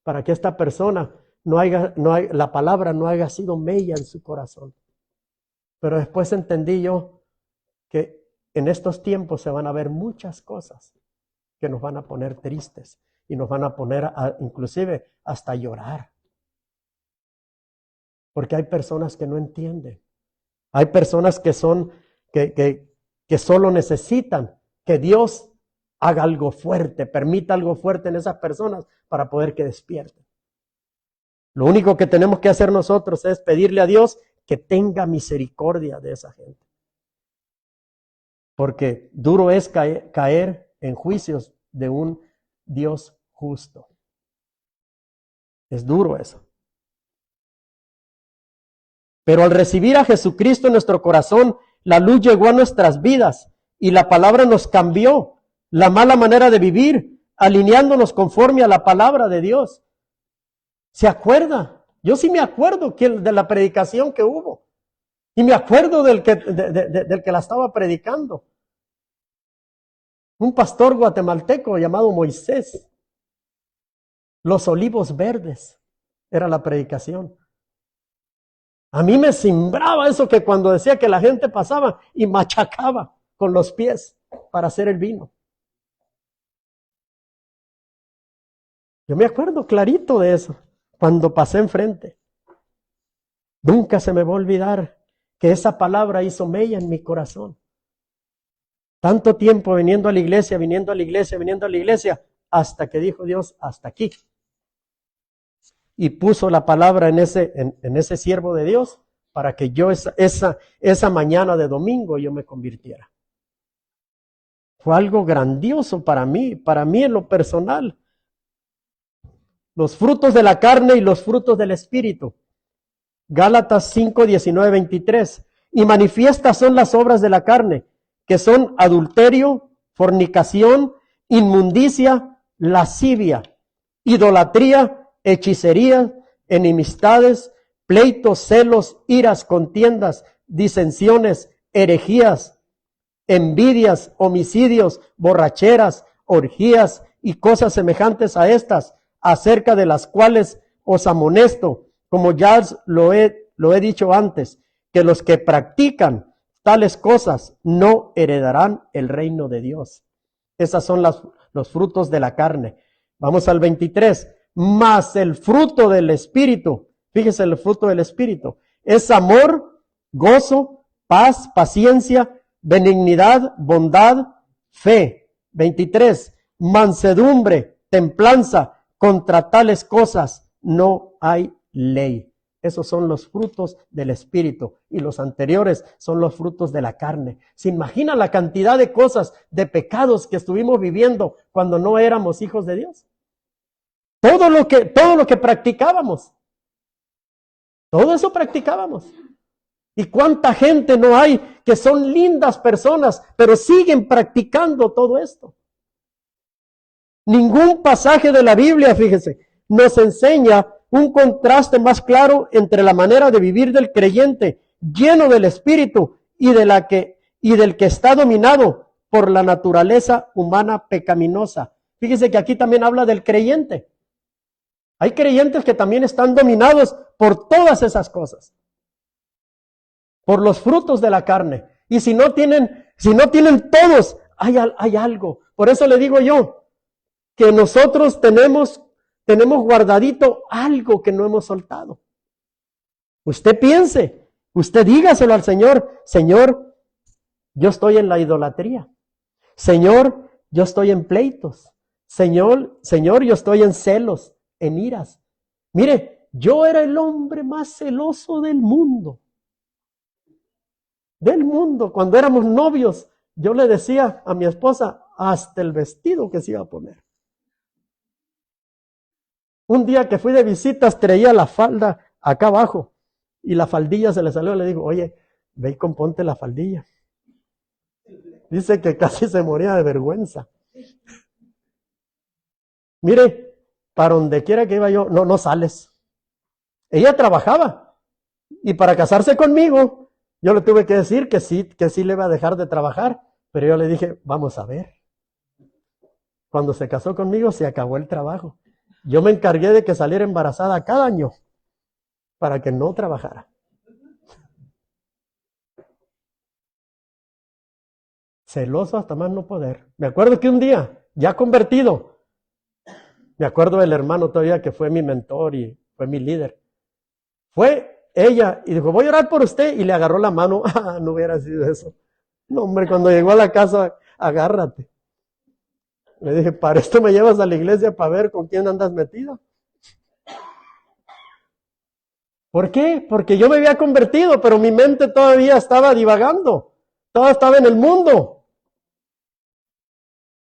para que esta persona la palabra no haya sido mella en su corazón? Pero después entendí yo que en estos tiempos se van a ver muchas cosas que nos van a poner tristes y nos van a poner inclusive hasta llorar. Porque hay personas que no entienden. Hay personas que solo necesitan que Dios haga algo fuerte, permita algo fuerte en esas personas para poder que despierten. Lo único que tenemos que hacer nosotros es pedirle a Dios que tenga misericordia de esa gente. Porque duro es caer en juicios de un Dios justo. Es duro eso. Pero al recibir a Jesucristo en nuestro corazón, la luz llegó a nuestras vidas y la palabra nos cambió la mala manera de vivir, alineándonos conforme a la palabra de Dios. ¿Se acuerda? Yo sí me acuerdo de la predicación que hubo. Y me acuerdo del que la estaba predicando. Un pastor guatemalteco llamado Moisés. Los olivos verdes era la predicación. A mí me cimbraba eso que cuando decía que la gente pasaba y machacaba con los pies para hacer el vino. Yo me acuerdo clarito de eso cuando pasé enfrente. Nunca se me va a olvidar que esa palabra hizo mella en mi corazón. Tanto tiempo viniendo a la iglesia, hasta que dijo Dios, hasta aquí. Y puso la palabra en ese siervo de Dios para que yo esa mañana de domingo yo me convirtiera. Fue algo grandioso para mí en lo personal. Los frutos de la carne y los frutos del Espíritu. Gálatas 5, 19, 23. Y manifiestas son las obras de la carne, que son adulterio, fornicación, inmundicia, lascivia, idolatría, hechicería, enemistades, pleitos, celos, iras, contiendas, disensiones, herejías, envidias, homicidios, borracheras, orgías y cosas semejantes a estas, acerca de las cuales os amonesto, como ya lo he dicho antes, que los que practican tales cosas no heredarán el reino de Dios. Esas son los frutos de la carne. Vamos al 23. Mas el fruto del Espíritu, fíjese el fruto del Espíritu, es amor, gozo, paz, paciencia, benignidad, bondad, fe. 23. Mansedumbre, templanza, contra tales cosas no hay ley. Esos son los frutos del Espíritu y los anteriores son los frutos de la carne. ¿Se imagina la cantidad de cosas, de pecados que estuvimos viviendo cuando no éramos hijos de Dios? Todo lo que practicábamos. Todo eso practicábamos. ¿Y cuánta gente no hay que son lindas personas, pero siguen practicando todo esto? Ningún pasaje de la Biblia, fíjese, nos enseña un contraste más claro entre la manera de vivir del creyente lleno del Espíritu y del que está dominado por la naturaleza humana pecaminosa. Fíjese que aquí también habla del creyente. Hay creyentes que también están dominados por todas esas cosas, por los frutos de la carne. Y si no tienen Si no tienen todos, hay algo. Por eso le digo yo, que nosotros tenemos guardadito algo que no hemos soltado. Usted piense, usted dígaselo al Señor, Señor, yo estoy en la idolatría. Señor, yo estoy en pleitos. Señor, yo estoy en celos, en iras. Mire, yo era el hombre más celoso del mundo. Del mundo. Cuando éramos novios, yo le decía a mi esposa hasta el vestido que se iba a poner. Un día que fui de visitas, traía la falda acá abajo y la faldilla se le salió. Le digo, oye, ve y componte la faldilla. Dice que casi se moría de vergüenza. Mire, para donde quiera que iba yo, no sales. Ella trabajaba y para casarse conmigo, yo le tuve que decir que sí le iba a dejar de trabajar, pero yo le dije, vamos a ver. Cuando se casó conmigo, se acabó el trabajo. Yo me encargué de que saliera embarazada cada año para que no trabajara. Celoso hasta más no poder. Me acuerdo que un día, ya convertido, me acuerdo del hermano todavía que fue mi mentor y fue mi líder. Fue ella y dijo, voy a orar por usted, y le agarró la mano. No hubiera sido eso. No, hombre, cuando llegó a la casa, agárrate. Le dije, para esto me llevas a la iglesia para ver con quién andas metida. ¿Por qué? Porque yo me había convertido, pero mi mente todavía estaba divagando. Todavía estaba en el mundo.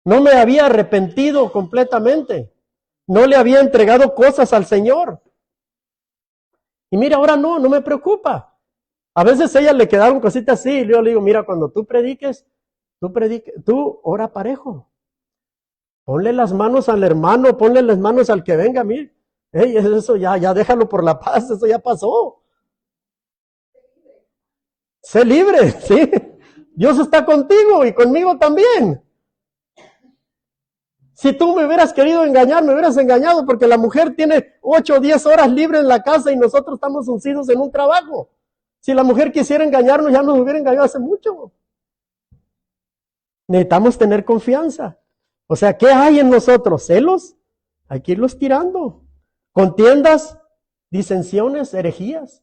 No me había arrepentido completamente. No le había entregado cosas al Señor. Y mira, ahora no me preocupa. A veces a ella le quedaron cositas así, y yo le digo, mira, cuando tú prediques, tú ora parejo. Ponle las manos al hermano, ponle las manos al que venga, mire. Hey, eso ya déjalo por la paz, eso ya pasó. Sé libre, ¿sí? Dios está contigo y conmigo también. Si tú me hubieras querido engañar, me hubieras engañado, porque la mujer tiene 8 o 10 horas libres en la casa y nosotros estamos uncidos en un trabajo. Si la mujer quisiera engañarnos, ya nos hubiera engañado hace mucho. Necesitamos tener confianza. O sea, ¿qué hay en nosotros? ¿Celos? Hay que irlos tirando. Contiendas, disensiones, herejías.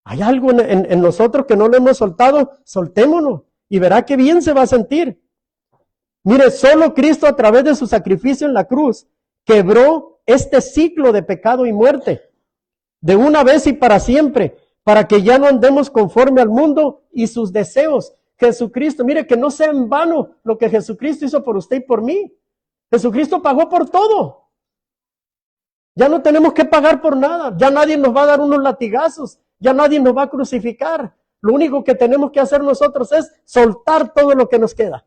Hay algo en nosotros que no lo hemos soltado, soltémonos y verá qué bien se va a sentir. Mire, solo Cristo a través de su sacrificio en la cruz quebró este ciclo de pecado y muerte de una vez y para siempre, para que ya no andemos conforme al mundo y sus deseos. Jesucristo, mire, que no sea en vano lo que Jesucristo hizo por usted y por mí. Jesucristo pagó por todo. Ya no tenemos que pagar por nada. Ya nadie nos va a dar unos latigazos. Ya nadie nos va a crucificar. Lo único que tenemos que hacer nosotros es soltar todo lo que nos queda.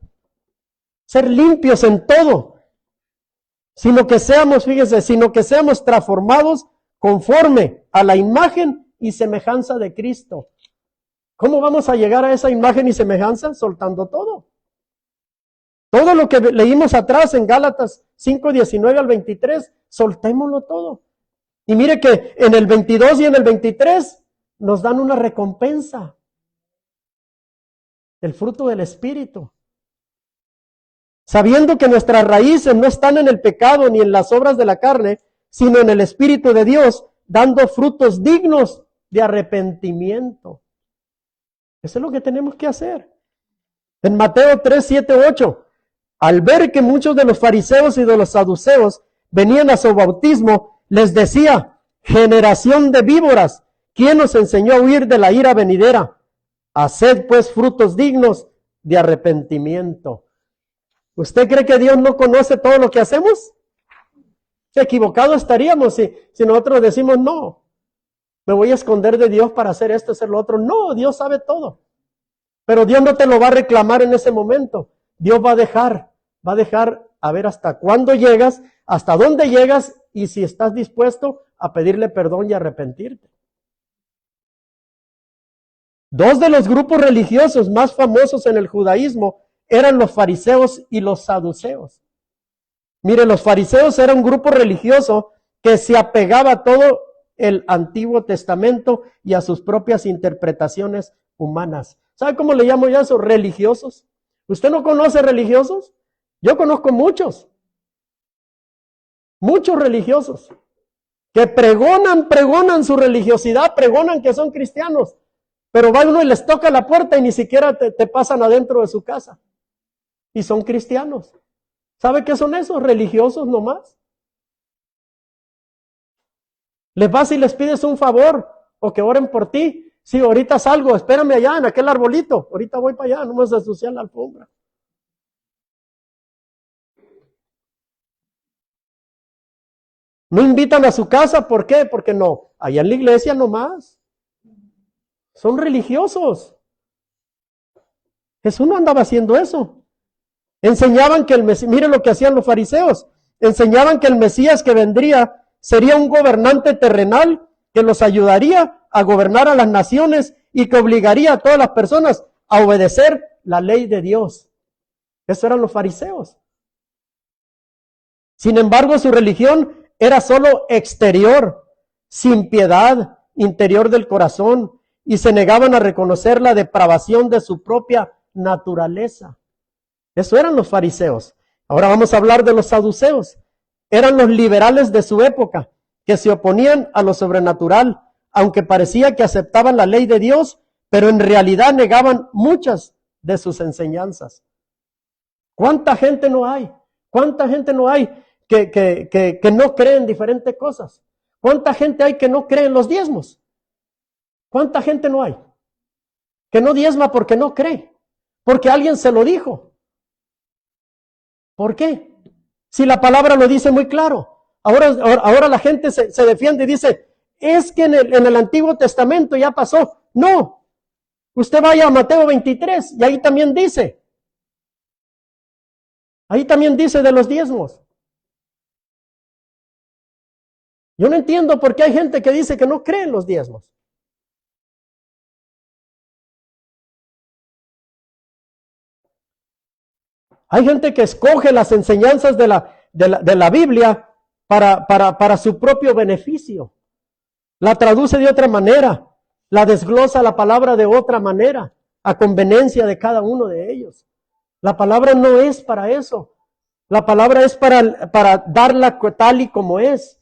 Ser limpios en todo. Sino que seamos transformados conforme a la imagen y semejanza de Cristo. ¿Cómo vamos a llegar a esa imagen y semejanza? Soltando todo. Todo lo que leímos atrás en Gálatas 5:19 al 23, soltémoslo todo. Y mire que en el 22 y en el 23 nos dan una recompensa. El fruto del Espíritu. Sabiendo que nuestras raíces no están en el pecado ni en las obras de la carne, sino en el Espíritu de Dios, dando frutos dignos de arrepentimiento. Eso es lo que tenemos que hacer. En Mateo 3:7-8, al ver que muchos de los fariseos y de los saduceos venían a su bautismo, les decía, generación de víboras, ¿quién os enseñó a huir de la ira venidera? Haced pues frutos dignos de arrepentimiento. ¿Usted cree que Dios no conoce todo lo que hacemos? Equivocados estaríamos si nosotros decimos no. Me voy a esconder de Dios para hacer esto, hacer lo otro. No, Dios sabe todo. Pero Dios no te lo va a reclamar en ese momento. Dios va a dejar a ver hasta cuándo llegas, hasta dónde llegas y si estás dispuesto a pedirle perdón y arrepentirte. Dos de los grupos religiosos más famosos en el judaísmo eran los fariseos y los saduceos. Mire, los fariseos eran un grupo religioso que se apegaba a todo el Antiguo Testamento y a sus propias interpretaciones humanas. ¿Sabe cómo le llamo yo a eso? Religiosos. ¿Usted no conoce religiosos? Yo conozco muchos religiosos que pregonan su religiosidad, pregonan que son cristianos, pero va uno y les toca la puerta y ni siquiera te pasan adentro de su casa. Y son cristianos. ¿Sabe qué son esos? Religiosos nomás. Les vas y les pides un favor o que oren por ti. Sí, ahorita salgo, espérame allá en aquel arbolito. Ahorita voy para allá, no me vas a ensuciar la alfombra. No invitan a su casa, ¿por qué? Porque no, allá en la iglesia nomás. Son religiosos. Jesús no andaba haciendo eso. Enseñaban que el Mesías, mire lo que hacían los fariseos, enseñaban que el Mesías que vendría sería un gobernante terrenal que los ayudaría a gobernar a las naciones y que obligaría a todas las personas a obedecer la ley de Dios. Eso eran los fariseos. Sin embargo, su religión era solo exterior, sin piedad, interior del corazón, y se negaban a reconocer la depravación de su propia naturaleza. Eso eran los fariseos. Ahora vamos a hablar de los saduceos. Eran los liberales de su época, que se oponían a lo sobrenatural, aunque parecía que aceptaban la ley de Dios, pero en realidad negaban muchas de sus enseñanzas. ¿Cuánta gente no hay? ¿Cuánta gente no hay que no cree en diferentes cosas? ¿Cuánta gente hay que no cree en los diezmos? ¿Cuánta gente no hay que no diezma porque no cree? Porque alguien se lo dijo. ¿Por qué? Si la palabra lo dice muy claro. Ahora la gente se defiende y dice, es que en el Antiguo Testamento ya pasó. No. Usted vaya a Mateo 23 y ahí también dice. Ahí también dice de los diezmos. Yo no entiendo por qué hay gente que dice que no cree en los diezmos. Hay gente que escoge las enseñanzas de la Biblia para su propio beneficio. La traduce de otra manera, la desglosa la palabra de otra manera, a conveniencia de cada uno de ellos. La palabra no es para eso. La palabra es para darla tal y como es.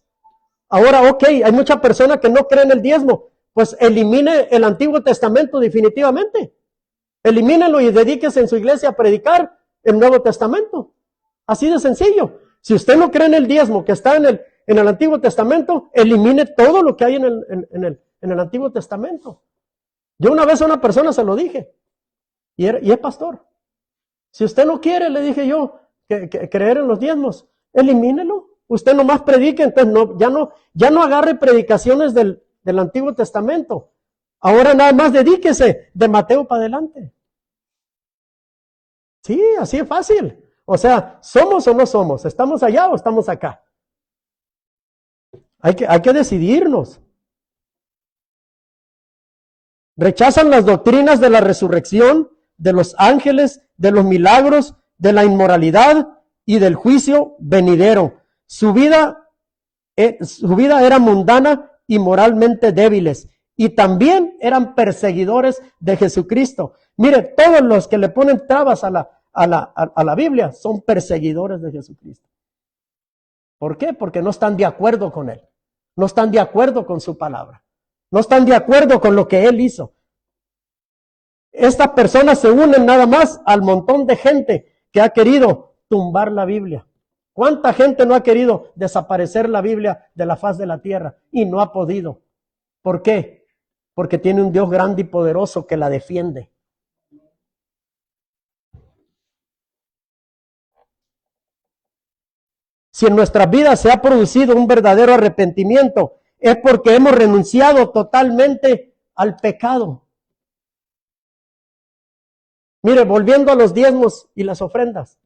Ahora, ok, hay muchas personas que no creen el diezmo. Pues elimine el Antiguo Testamento definitivamente. Elimínelo y dedíquese en su iglesia a predicar el Nuevo Testamento. Así de sencillo. Si usted no cree en el diezmo que está en el Antiguo Testamento, elimine todo lo que hay en el Antiguo Testamento. Yo una vez a una persona se lo dije, y es pastor. Si usted no quiere, le dije yo, que creer en los diezmos, elimínelo. Usted nomás predique, entonces ya no agarre predicaciones del Antiguo Testamento. Ahora nada más dedíquese de Mateo para adelante. Sí, así es fácil. O sea, ¿somos o no somos? ¿Estamos allá o estamos acá? Hay que decidirnos. Rechazan las doctrinas de la resurrección, de los ángeles, de los milagros, de la inmoralidad y del juicio venidero. Su vida era mundana y moralmente débiles. Y también eran perseguidores de Jesucristo. Mire, todos los que le ponen trabas a la Biblia son perseguidores de Jesucristo. ¿Por qué? Porque no están de acuerdo con Él. No están de acuerdo con su palabra. No están de acuerdo con lo que Él hizo. Estas personas se unen nada más al montón de gente que ha querido tumbar la Biblia. ¿Cuánta gente no ha querido desaparecer la Biblia de la faz de la tierra y no ha podido? ¿Por qué? Porque tiene un Dios grande y poderoso que la defiende. Si en nuestras vidas se ha producido un verdadero arrepentimiento, es porque hemos renunciado totalmente al pecado. Mire, volviendo a los diezmos y las ofrendas.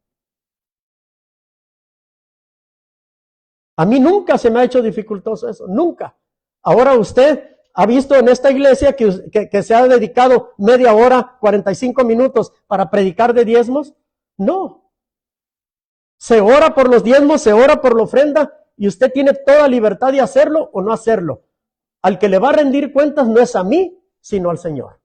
A mí nunca se me ha hecho dificultoso eso, nunca. Ahora usted ha visto en esta iglesia que se ha dedicado media hora, 45 minutos para predicar de diezmos. No. Se ora por los diezmos, se ora por la ofrenda y usted tiene toda libertad de hacerlo o no hacerlo. Al que le va a rendir cuentas no es a mí, sino al Señor.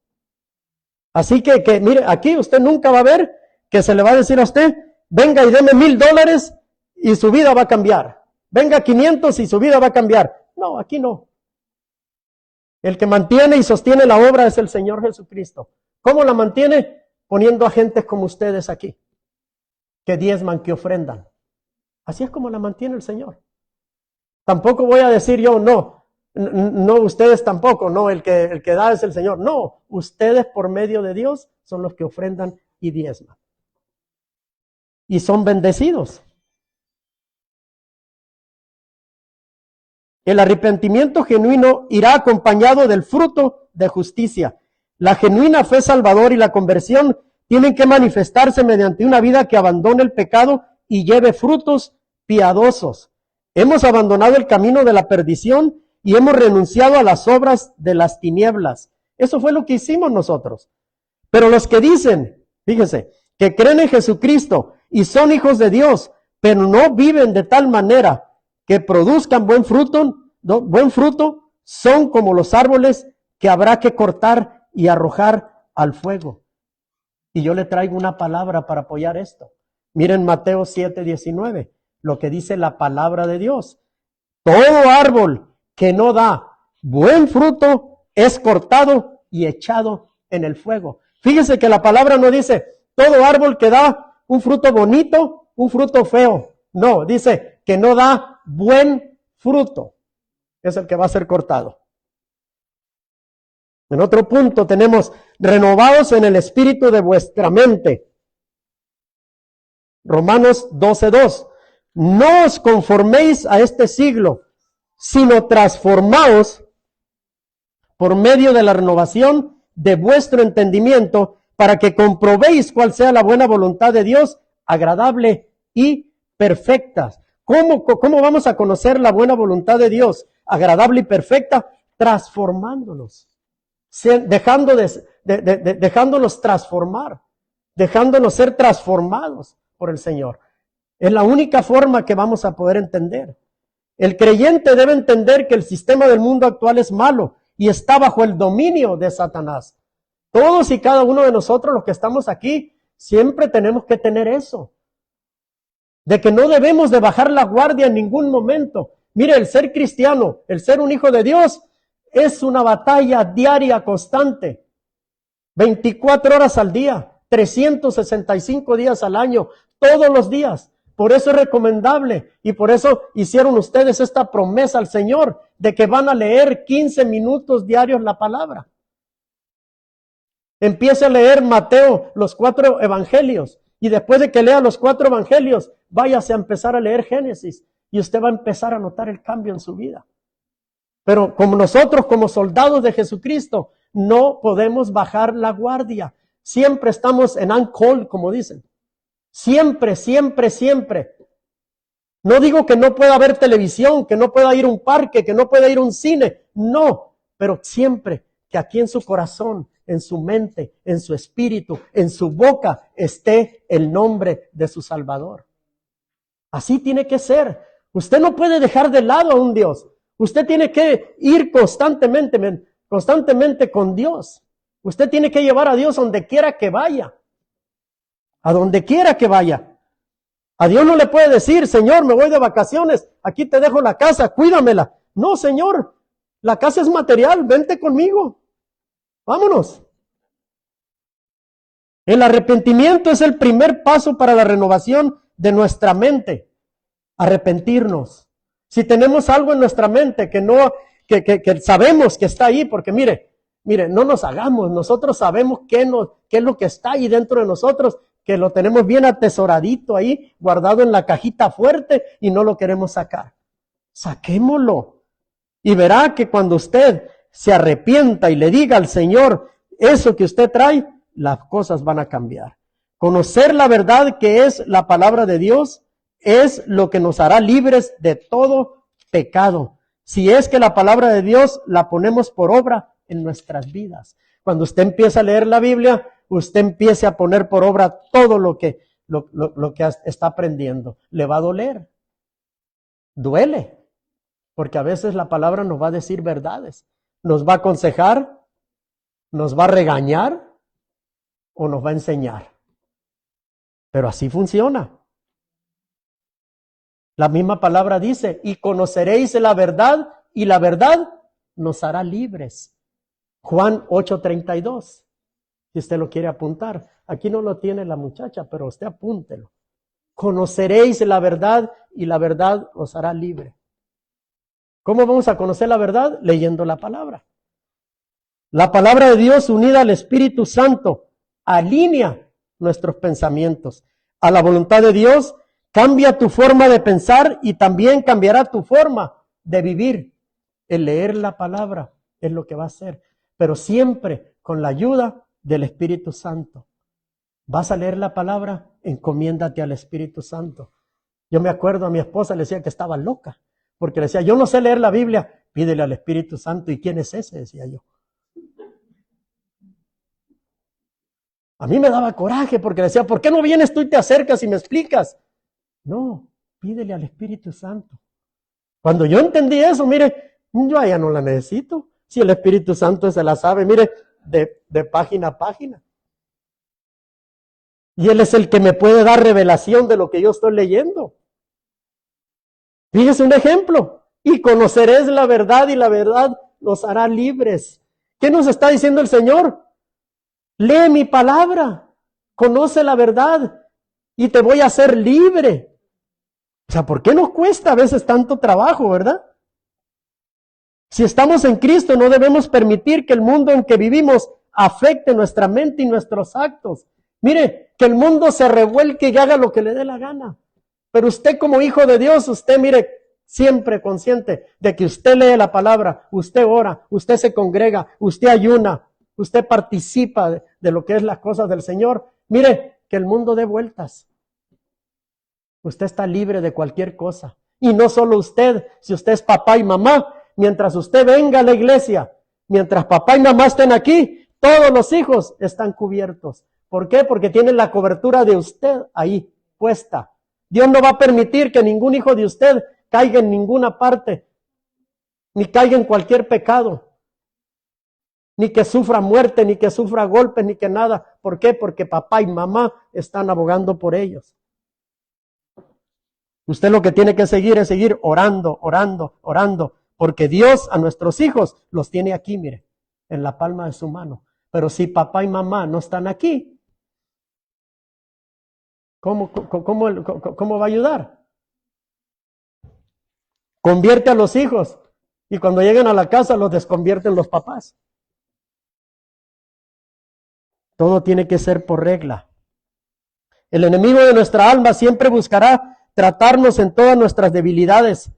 Así que mire, aquí usted nunca va a ver que se le va a decir a usted, venga y deme $1,000 y su vida va a cambiar. Venga 500 y su vida va a cambiar. No, aquí no. El que mantiene y sostiene la obra es el Señor Jesucristo. ¿Cómo la mantiene? Poniendo a gentes como ustedes aquí, que diezman, que ofrendan. Así es como la mantiene el Señor. Tampoco voy a decir yo, no, ustedes tampoco, no, el que da es el Señor. No, ustedes por medio de Dios son los que ofrendan y diezman. Y son bendecidos. El arrepentimiento genuino irá acompañado del fruto de justicia. La genuina fe salvadora y la conversión tienen que manifestarse mediante una vida que abandone el pecado y lleve frutos piadosos. Hemos abandonado el camino de la perdición y hemos renunciado a las obras de las tinieblas. Eso fue lo que hicimos nosotros. Pero los que dicen, fíjese, que creen en Jesucristo y son hijos de Dios, pero no viven de tal manera que produzcan buen fruto, son como los árboles que habrá que cortar y arrojar al fuego. Y yo le traigo una palabra para apoyar esto. Miren Mateo 7:19, lo que dice la palabra de Dios. Todo árbol que no da buen fruto es cortado y echado en el fuego. Fíjese que la palabra no dice todo árbol que da un fruto bonito, un fruto feo. No, dice que no da buen fruto. Es el que va a ser cortado. En otro punto tenemos renovados en el espíritu de vuestra mente. Romanos 12:2. No os conforméis a este siglo, sino transformaos por medio de la renovación de vuestro entendimiento, para que comprobéis cuál sea la buena voluntad de Dios, agradable y perfecta. ¿Cómo vamos a conocer la buena voluntad de Dios, agradable y perfecta? Transformándonos, dejándonos transformar, dejándonos ser transformados por el Señor. Es la única forma que vamos a poder entender. El creyente debe entender que el sistema del mundo actual es malo y está bajo el dominio de Satanás. Todos y cada uno de nosotros, los que estamos aquí, siempre tenemos que tener eso. De que no debemos de bajar la guardia en ningún momento. Mire, el ser cristiano, el ser un hijo de Dios, es una batalla diaria constante. 24 horas al día, 365 días al año, todos los días. Por eso es recomendable y por eso hicieron ustedes esta promesa al Señor de que van a leer 15 minutos diarios la palabra. Empiece a leer Mateo, los 4 evangelios, y después de que lea los 4 evangelios, váyase a empezar a leer Génesis y usted va a empezar a notar el cambio en su vida. Pero como nosotros, como soldados de Jesucristo, no podemos bajar la guardia. Siempre estamos en on call, como dicen. Siempre, siempre, siempre. No digo que no pueda haber televisión, que no pueda ir a un parque, que no pueda ir a un cine. No, pero siempre que aquí en su corazón, en su mente, en su espíritu, en su boca esté el nombre de su Salvador. Así tiene que ser. Usted no puede dejar de lado a un Dios. Usted tiene que ir constantemente con Dios. Usted tiene que llevar a Dios donde quiera que vaya. A donde quiera que vaya. A Dios no le puede decir, Señor, me voy de vacaciones, aquí te dejo la casa, cuídamela. No, Señor, la casa es material, vente conmigo. Vámonos. El arrepentimiento es el primer paso para la renovación de nuestra mente. Arrepentirnos. Si tenemos algo en nuestra mente que sabemos que está ahí, porque mire, no nos hagamos, nosotros sabemos qué es lo que está ahí dentro de nosotros, que lo tenemos bien atesoradito ahí, guardado en la cajita fuerte y no lo queremos sacar. Saquémoslo. Y verá que cuando usted se arrepienta y le diga al Señor eso que usted trae, las cosas van a cambiar. Conocer la verdad que es la palabra de Dios es lo que nos hará libres de todo pecado. Si es que la palabra de Dios la ponemos por obra en nuestras vidas. Cuando usted empieza a leer la Biblia, usted empiece a poner por obra todo lo que está aprendiendo. Le va a doler. Duele. Porque a veces la palabra nos va a decir verdades. Nos va a aconsejar. Nos va a regañar. o nos va a enseñar. Pero así funciona. La misma palabra dice, y conoceréis la verdad, y la verdad nos hará libres. Juan 8:32. Si usted lo quiere apuntar. Aquí no lo tiene la muchacha, pero usted apúntelo. Conoceréis la verdad, y la verdad os hará libre. ¿Cómo vamos a conocer la verdad? Leyendo la palabra. La palabra de Dios unida al Espíritu Santo alinea nuestros pensamientos a la voluntad de Dios, cambia tu forma de pensar y también cambiará tu forma de vivir. El leer la palabra es lo que va a hacer, pero siempre con la ayuda del Espíritu Santo. Vas a leer la palabra, encomiéndate al Espíritu Santo. Yo me acuerdo, a mi esposa le decía que estaba loca, porque le decía, yo no sé leer la Biblia, pídele al Espíritu Santo. ¿Y quién es ese? Decía yo. A mí me daba coraje porque decía, ¿por qué no vienes tú y te acercas y me explicas? No, pídele al Espíritu Santo. Cuando yo entendí eso, mire, yo ya no la necesito. Si el Espíritu Santo se la sabe, mire, de página a página. Y Él es el que me puede dar revelación de lo que yo estoy leyendo. Fíjese un ejemplo. Y conoceréis la verdad y la verdad los hará libres. ¿Qué nos está diciendo el Señor? Lee mi palabra, conoce la verdad y te voy a hacer libre. O sea, ¿por qué nos cuesta a veces tanto trabajo, verdad? Si estamos en Cristo, no debemos permitir que el mundo en que vivimos afecte nuestra mente y nuestros actos. Mire, que el mundo se revuelque y haga lo que le dé la gana. Pero usted como hijo de Dios, usted mire, siempre consciente de que usted lee la palabra, usted ora, usted se congrega, usted ayuna, usted participa de lo que es las cosas del Señor. Mire, que el mundo dé vueltas. Usted está libre de cualquier cosa. Y no solo usted, si usted es papá y mamá, mientras usted venga a la iglesia, mientras papá y mamá estén aquí, todos los hijos están cubiertos. ¿Por qué? Porque tienen la cobertura de usted ahí puesta. Dios no va a permitir que ningún hijo de usted caiga en ninguna parte, ni caiga en cualquier pecado, ni que sufra muerte, ni que sufra golpes, ni que nada. ¿Por qué? Porque papá y mamá están abogando por ellos. Usted lo que tiene que seguir es seguir orando, orando, orando, porque Dios a nuestros hijos los tiene aquí, mire, en la palma de su mano. Pero si papá y mamá no están aquí, ¿cómo va a ayudar? Convierte a los hijos y cuando lleguen a la casa los desconvierten los papás. Todo tiene que ser por regla. El enemigo de nuestra alma siempre buscará tratarnos en todas nuestras debilidades,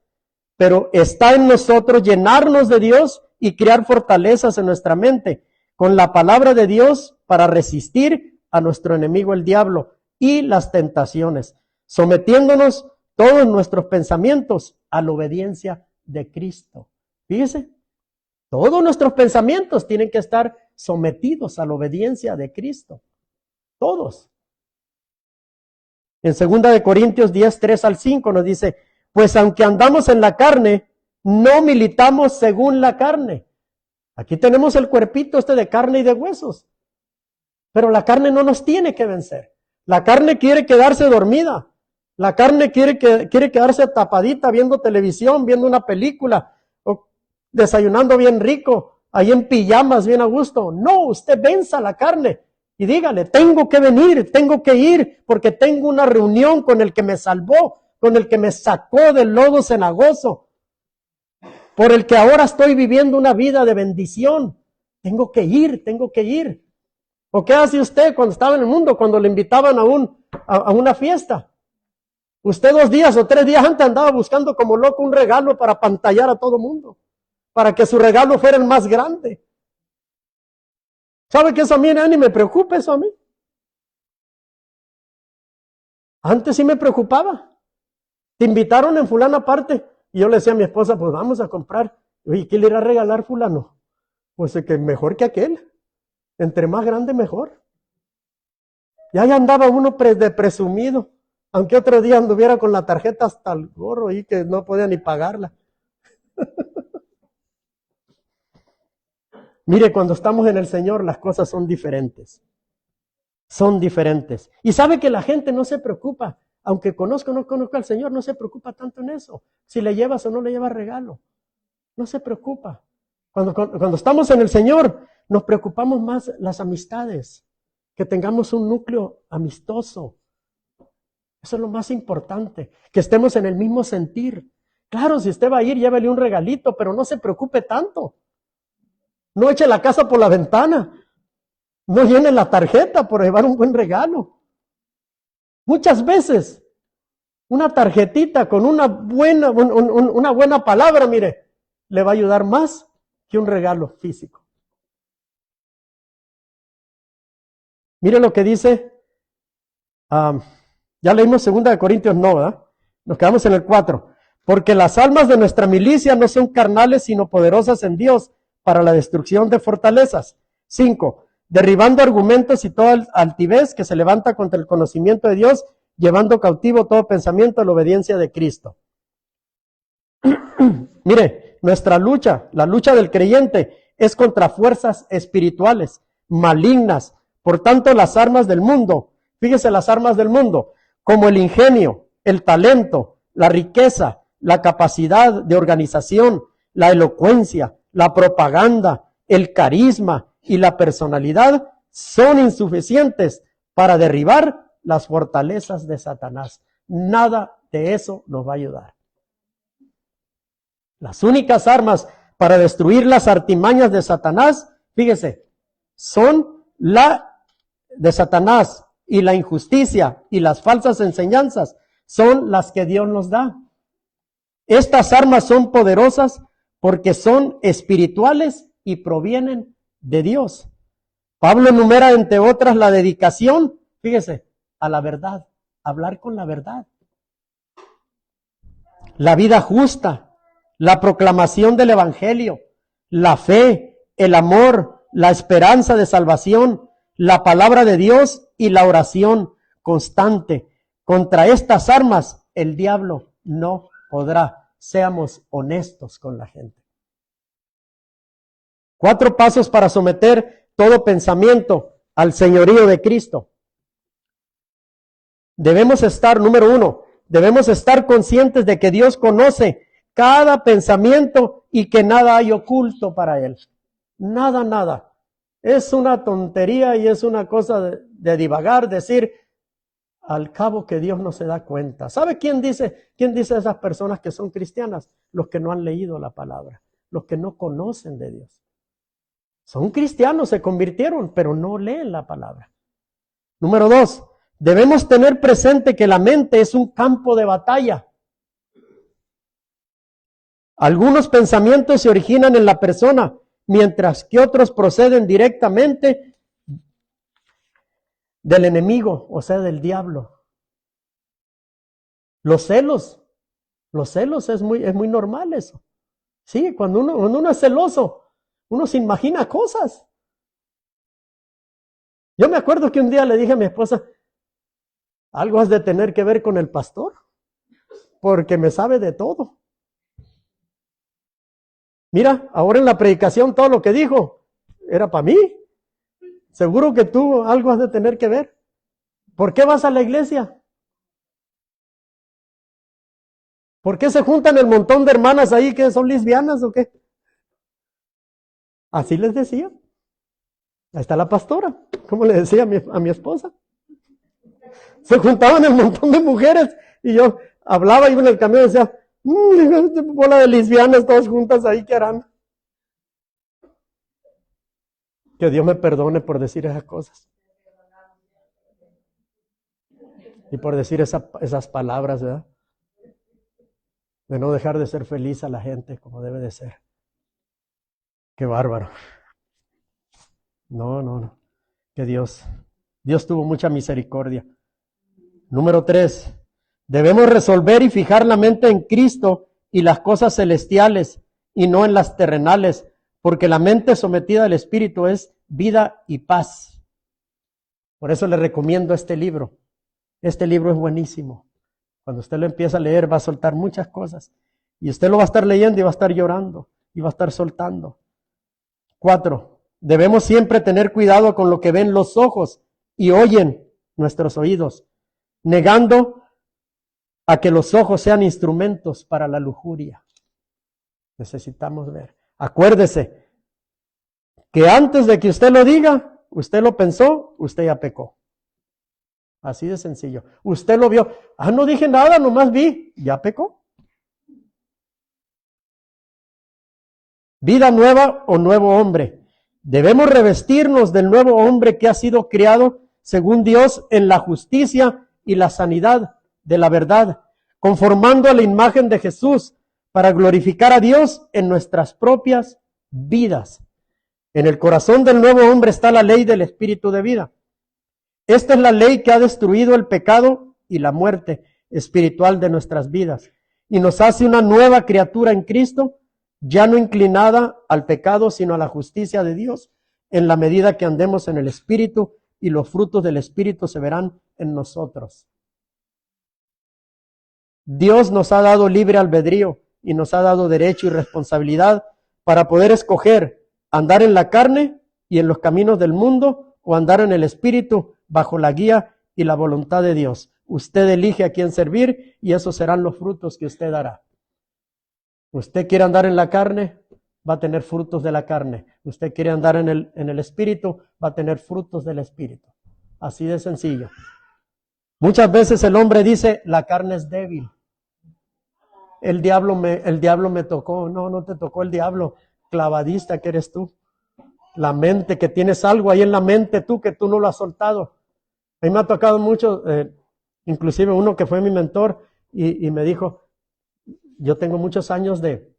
pero está en nosotros llenarnos de Dios y crear fortalezas en nuestra mente con la palabra de Dios para resistir a nuestro enemigo el diablo y las tentaciones, sometiéndonos todos nuestros pensamientos a la obediencia de Cristo. Fíjese, todos nuestros pensamientos tienen que estar sometidos a la obediencia de Cristo. Todos. En 2 Corintios 10, 3 al 5 nos dice, pues aunque andamos en la carne, no militamos según la carne. Aquí tenemos el cuerpito de carne y de huesos. Pero la carne no nos tiene que vencer. La carne quiere quedarse dormida. La carne quiere quedarse tapadita viendo televisión, viendo una película, o desayunando bien rico, ahí en pijamas, bien a gusto. No, usted venza la carne. Y dígale, tengo que venir, tengo que ir, porque tengo una reunión con el que me salvó, con el que me sacó del lodo cenagoso, por el que ahora estoy viviendo una vida de bendición. Tengo que ir, tengo que ir. ¿O qué hace usted cuando estaba en el mundo, cuando le invitaban a una fiesta? Usted 2 días o 3 días antes andaba buscando como loco un regalo para apantallar a todo mundo, para que su regalo fuera el más grande. ¿Sabe que eso a mí ni me preocupa eso a mí? Antes sí me preocupaba. Te invitaron en fulana parte. Y yo le decía a mi esposa, pues vamos a comprar. Oye, ¿qué le irá a regalar fulano? Pues que mejor que aquel. Entre más grande, mejor. Ya andaba uno de presumido. Aunque otro día anduviera con la tarjeta hasta el gorro y que no podía ni pagarla. Mire, cuando estamos en el Señor, las cosas son diferentes. son diferentes. Y sabe que la gente no se preocupa, aunque conozca o no conozca al Señor, no se preocupa tanto en eso. Si le llevas o no le llevas regalo, no se preocupa. Cuando estamos en el Señor, nos preocupamos más las amistades, que tengamos un núcleo amistoso. Eso es lo más importante, que estemos en el mismo sentir. Claro, si usted va a ir, llévele un regalito, pero no se preocupe tanto. No eche la casa por la ventana. No llene la tarjeta por llevar un buen regalo. Muchas veces, una tarjetita con una buena palabra, mire, le va a ayudar más que un regalo físico. Mire lo que dice, ya leímos 2 Corintios 9, ¿verdad? Nos quedamos en el 4. Porque las almas de nuestra milicia no son carnales, sino poderosas en Dios para la destrucción de fortalezas. 5. Derribando argumentos y toda altivez que se levanta contra el conocimiento de Dios, llevando cautivo todo pensamiento a la obediencia de Cristo. Mire, nuestra lucha, la lucha del creyente, es contra fuerzas espirituales, malignas. Por tanto, las armas del mundo, fíjese las armas del mundo, como el ingenio, el talento, la riqueza, la capacidad de organización, la elocuencia, la propaganda, el carisma y la personalidad, son insuficientes para derribar las fortalezas de Satanás. Nada de eso nos va a ayudar. Las únicas armas para destruir las artimañas de Satanás, fíjese, son la de Satanás y la injusticia y las falsas enseñanzas, son las que Dios nos da. Estas armas son poderosas porque son espirituales y provienen de Dios. Pablo enumera entre otras la dedicación, fíjese, a la verdad, hablar con la verdad. La vida justa, la proclamación del evangelio, la fe, el amor, la esperanza de salvación, la palabra de Dios y la oración constante. Contra estas armas el diablo no podrá. Seamos honestos con la gente. 4 pasos para someter todo pensamiento al señorío de Cristo. Debemos estar, número 1, debemos estar conscientes de que Dios conoce cada pensamiento y que nada hay oculto para Él. Nada, nada. Es una tontería y es una cosa de divagar, decir, al cabo que Dios no se da cuenta. ¿Sabe quién dice esas personas que son cristianas? Los que no han leído la palabra, los que no conocen de Dios. Son cristianos, se convirtieron, pero no leen la palabra. Número 2, debemos tener presente que la mente es un campo de batalla. Algunos pensamientos se originan en la persona, mientras que otros proceden directamente del enemigo, o sea, del diablo. Los celos es muy normal eso. Sí, cuando uno es celoso, uno se imagina cosas. Yo me acuerdo que un día le dije a mi esposa, algo has de tener que ver con el pastor, porque me sabe de todo. Mira, ahora en la predicación todo lo que dijo era para mí. Seguro que tú algo has de tener que ver. ¿Por qué vas a la iglesia? ¿Por qué se juntan el montón de hermanas ahí que son lesbianas o qué? Así les decía. Ahí está la pastora. ¿Cómo le decía a mi esposa? Se juntaban el montón de mujeres y yo hablaba y en el camión decía, bola de lesbianas todas juntas ahí, ¿qué harán? Que Dios me perdone por decir esas cosas. Y por decir esas palabras, ¿verdad? De no dejar de ser feliz a la gente como debe de ser. Qué bárbaro. No. Que Dios tuvo mucha misericordia. Número 3. Debemos resolver y fijar la mente en Cristo y las cosas celestiales y no en las terrenales, porque la mente sometida al Espíritu es vida y paz. Por eso le recomiendo este libro. Este libro es buenísimo. Cuando usted lo empieza a leer va a soltar muchas cosas. Y usted lo va a estar leyendo y va a estar llorando y va a estar soltando. 4. Debemos siempre tener cuidado con lo que ven los ojos y oyen nuestros oídos, negando a que los ojos sean instrumentos para la lujuria. Necesitamos ver. Acuérdese que antes de que usted lo diga, usted lo pensó, usted ya pecó. Así de sencillo. Usted lo vio. No dije nada, nomás vi. Ya pecó. Vida nueva o nuevo hombre. Debemos revestirnos del nuevo hombre que ha sido criado según Dios en la justicia y la sanidad de la verdad, conformando a la imagen de Jesús para glorificar a Dios en nuestras propias vidas. En el corazón del nuevo hombre está la ley del espíritu de vida. Esta es la ley que ha destruido el pecado y la muerte espiritual de nuestras vidas y nos hace una nueva criatura en Cristo, ya no inclinada al pecado, sino a la justicia de Dios, en la medida que andemos en el Espíritu y los frutos del Espíritu se verán en nosotros. Dios nos ha dado libre albedrío y nos ha dado derecho y responsabilidad para poder escoger andar en la carne y en los caminos del mundo o andar en el Espíritu bajo la guía y la voluntad de Dios. Usted elige a quién servir y esos serán los frutos que usted dará. Usted quiere andar en la carne, va a tener frutos de la carne. Usted quiere andar en el Espíritu, va a tener frutos del Espíritu. Así de sencillo. Muchas veces el hombre dice, la carne es débil. El diablo me tocó. No, no te tocó el diablo. Clavadista que eres tú. La mente, que tienes algo ahí en la mente tú que tú no lo has soltado. A mí me ha tocado mucho, inclusive uno que fue mi mentor y me dijo, yo tengo muchos años de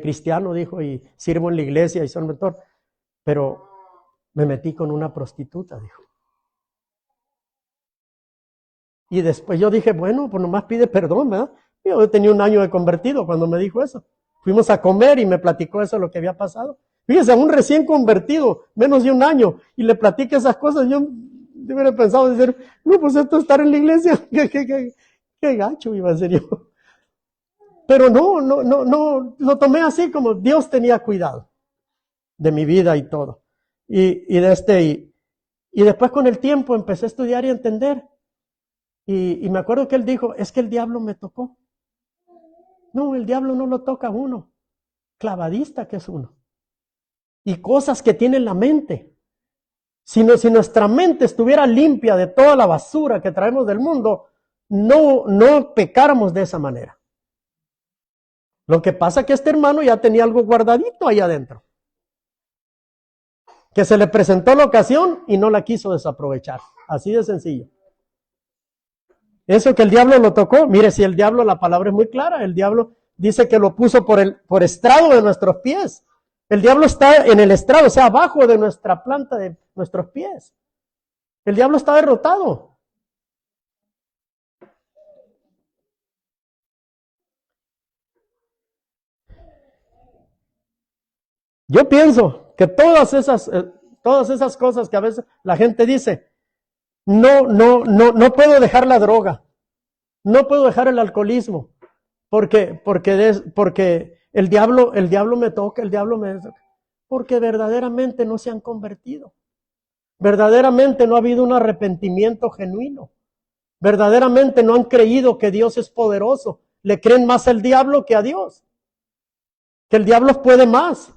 cristiano, dijo, y sirvo en la iglesia y soy mentor, pero me metí con una prostituta, dijo. Y después yo dije, bueno, pues nomás pide perdón, ¿verdad? Yo tenía un año de convertido cuando me dijo eso. Fuimos a comer y me platicó eso, lo que había pasado. Fíjese, a un recién convertido, menos de un año, y le platique esas cosas, yo hubiera pensado decir, no, pues esto es estar en la iglesia, qué gacho iba a ser yo. Pero no, lo tomé así como Dios tenía cuidado de mi vida y todo. Y después con el tiempo empecé a estudiar y a entender. Y me acuerdo que él dijo, es que el diablo me tocó. No, el diablo no lo toca a uno. Clavadista que es uno. Y cosas que tiene en la mente. Si nuestra mente estuviera limpia de toda la basura que traemos del mundo, no pecáramos de esa manera. Lo que pasa es que este hermano ya tenía algo guardadito ahí adentro. Que se le presentó la ocasión y no la quiso desaprovechar. Así de sencillo. Eso que el diablo lo tocó, mire, si el diablo, la palabra es muy clara, el diablo dice que lo puso por estrado de nuestros pies. El diablo está en el estrado, o sea, abajo de nuestra planta de nuestros pies. El diablo está derrotado. Yo pienso que todas esas cosas que a veces la gente dice, no puedo dejar la droga, no puedo dejar el alcoholismo, porque el diablo me toca, porque verdaderamente no se han convertido. Verdaderamente no ha habido un arrepentimiento genuino. Verdaderamente no han creído que Dios es poderoso. Le creen más al diablo que a Dios. Que el diablo puede más.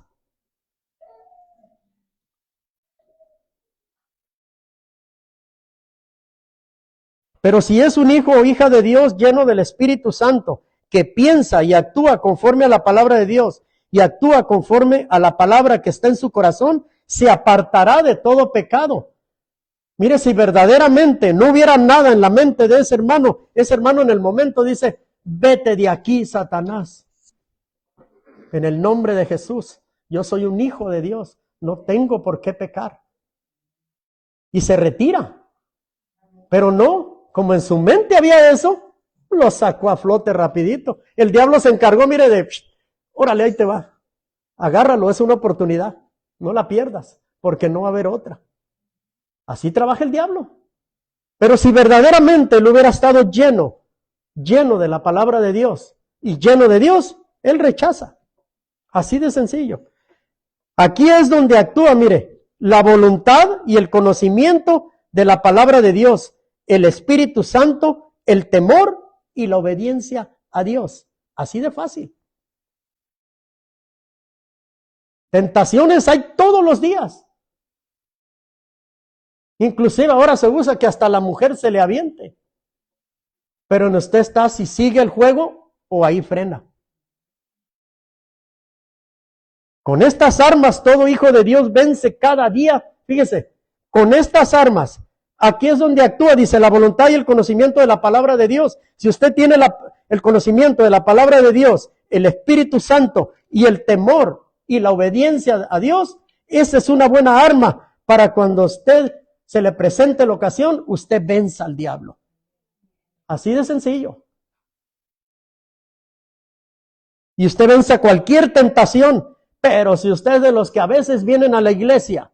Pero si es un hijo o hija de Dios lleno del Espíritu Santo, que piensa y actúa conforme a la palabra de Dios y actúa conforme a la palabra que está en su corazón, se apartará de todo pecado. Mire, si verdaderamente no hubiera nada en la mente de ese hermano en el momento dice, vete de aquí, Satanás. En el nombre de Jesús, yo soy un hijo de Dios, no tengo por qué pecar. Y se retira. Pero no, como en su mente había eso, lo sacó a flote rapidito. El diablo se encargó, mire, órale, ahí te va. Agárralo, es una oportunidad. No la pierdas, porque no va a haber otra. Así trabaja el diablo. Pero si verdaderamente él hubiera estado lleno de la palabra de Dios y lleno de Dios, él rechaza. Así de sencillo. Aquí es donde actúa, mire, la voluntad y el conocimiento de la palabra de Dios, el Espíritu Santo, el temor y la obediencia a Dios. Así de fácil. Tentaciones hay todos los días. Inclusive ahora se usa que hasta la mujer se le aviente. Pero en usted está si sigue el juego o ahí frena. Con estas armas todo hijo de Dios vence cada día. Fíjese, con estas armas, aquí es donde actúa, dice, la voluntad y el conocimiento de la palabra de Dios. Si usted tiene el conocimiento de la palabra de Dios, el Espíritu Santo y el temor y la obediencia a Dios, esa es una buena arma para cuando usted se le presente la ocasión, usted venza al diablo. Así de sencillo. Y usted vence cualquier tentación. Pero si usted es de los que a veces vienen a la iglesia,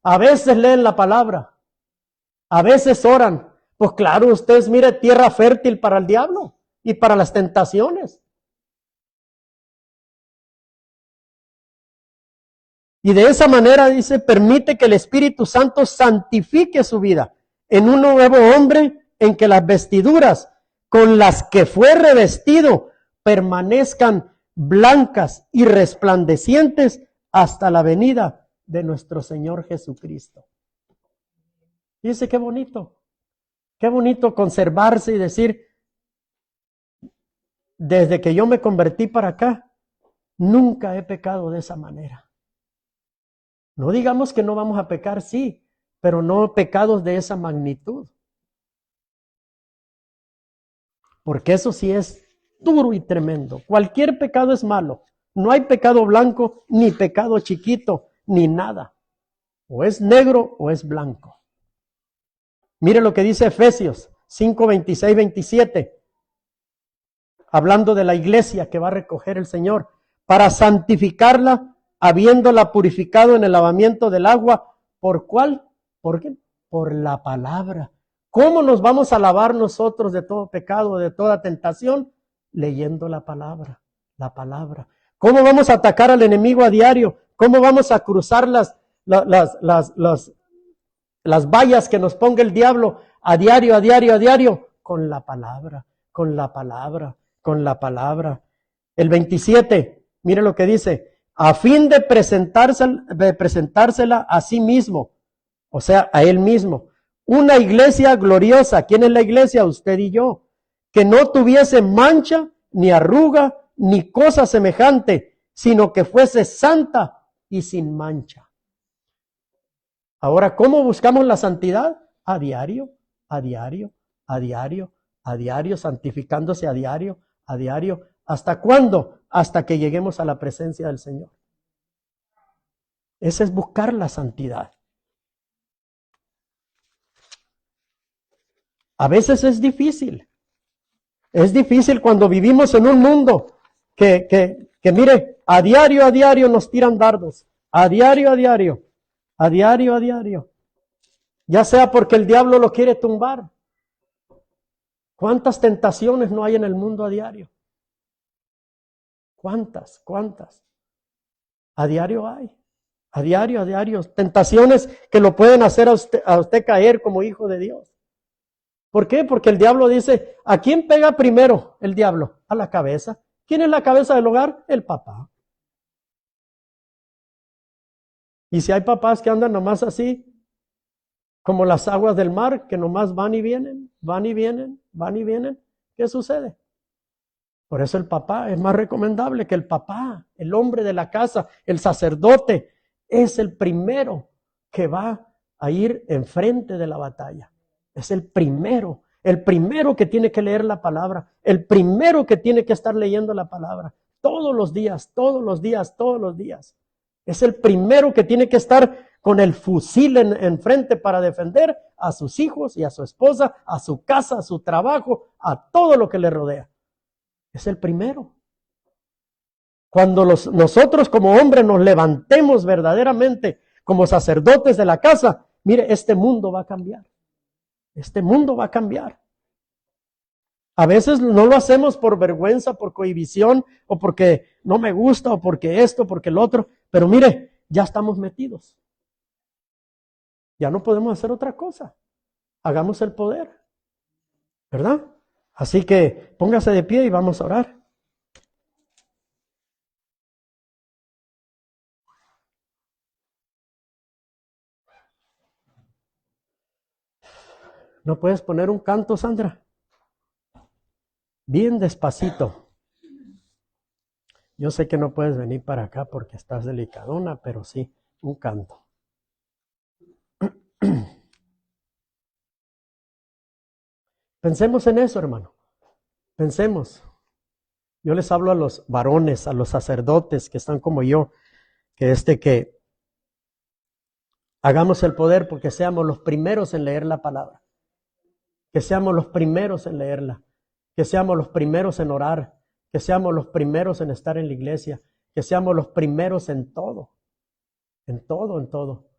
a veces leen la palabra, a veces oran, pues claro, usted es, mire, tierra fértil para el diablo y para las tentaciones. Y de esa manera, dice, permite que el Espíritu Santo santifique su vida en un nuevo hombre en que las vestiduras con las que fue revestido permanezcan blancas y resplandecientes hasta la venida de nuestro Señor Jesucristo. Fíjese qué bonito conservarse y decir, desde que yo me convertí para acá, nunca he pecado de esa manera. No digamos que no vamos a pecar, sí, pero no pecados de esa magnitud. Porque eso sí es duro y tremendo. Cualquier pecado es malo. No hay pecado blanco, ni pecado chiquito, ni nada. O es negro o es blanco. Mire lo que dice Efesios 5, 26, 27. Hablando de la iglesia que va a recoger el Señor. Para santificarla, habiéndola purificado en el lavamiento del agua. ¿Por cuál? ¿Por qué? Por la palabra. ¿Cómo nos vamos a lavar nosotros de todo pecado, de toda tentación? Leyendo la palabra, la palabra. ¿Cómo vamos a atacar al enemigo a diario? ¿Cómo vamos a cruzar las vallas que nos ponga el diablo a diario, a diario, a diario? Con la palabra, con la palabra, con la palabra. El 27, mire lo que dice, a fin de presentársela a sí mismo, o sea, a él mismo. Una iglesia gloriosa. ¿Quién es la iglesia? Usted y yo. Que no tuviese mancha, ni arruga, ni cosa semejante, sino que fuese santa y sin mancha. Ahora, ¿cómo buscamos la santidad? A diario, a diario, a diario, a diario, santificándose a diario, a diario. ¿Hasta cuándo? Hasta que lleguemos a la presencia del Señor. Ese es buscar la santidad. A veces es difícil. Es difícil cuando vivimos en un mundo que mire, a diario nos tiran dardos. A diario, a diario. A diario, a diario. Ya sea porque el diablo lo quiere tumbar. ¿Cuántas tentaciones no hay en el mundo a diario? ¿Cuántas? A diario hay. A diario, a diario. Tentaciones que lo pueden hacer a usted caer como hijo de Dios. ¿Por qué? Porque el diablo dice, ¿a quién pega primero el diablo? A la cabeza. ¿Quién es la cabeza del hogar? El papá. Y si hay papás que andan nomás así, como las aguas del mar, que nomás van y vienen, van y vienen, van y vienen, ¿qué sucede? Por eso el papá es más recomendable que el papá, el hombre de la casa, el sacerdote, es el primero que va a ir enfrente de la batalla. Es el primero que tiene que leer la palabra, el primero que tiene que estar leyendo la palabra, todos los días, todos los días, todos los días. Es el primero que tiene que estar con el fusil enfrente para defender a sus hijos y a su esposa, a su casa, a su trabajo, a todo lo que le rodea. Es el primero. Cuando nosotros como hombres nos levantemos verdaderamente como sacerdotes de la casa, mire, este mundo va a cambiar. Este mundo va a cambiar. A veces no lo hacemos por vergüenza, por cohibición, o porque no me gusta, o porque esto, porque el otro. Pero mire, ya estamos metidos. Ya no podemos hacer otra cosa. Hagamos el poder, ¿verdad? Así que póngase de pie y vamos a orar. ¿No puedes poner un canto, Sandra? Bien despacito. Yo sé que no puedes venir para acá porque estás delicadona, pero sí, un canto. Pensemos en eso, hermano. Pensemos. Yo les hablo a los varones, a los sacerdotes que están como yo, que hagamos el poder porque seamos los primeros en leer la palabra. Que seamos los primeros en leerla. Que seamos los primeros en orar. Que seamos los primeros en estar en la iglesia. Que seamos los primeros en todo. En todo, en todo.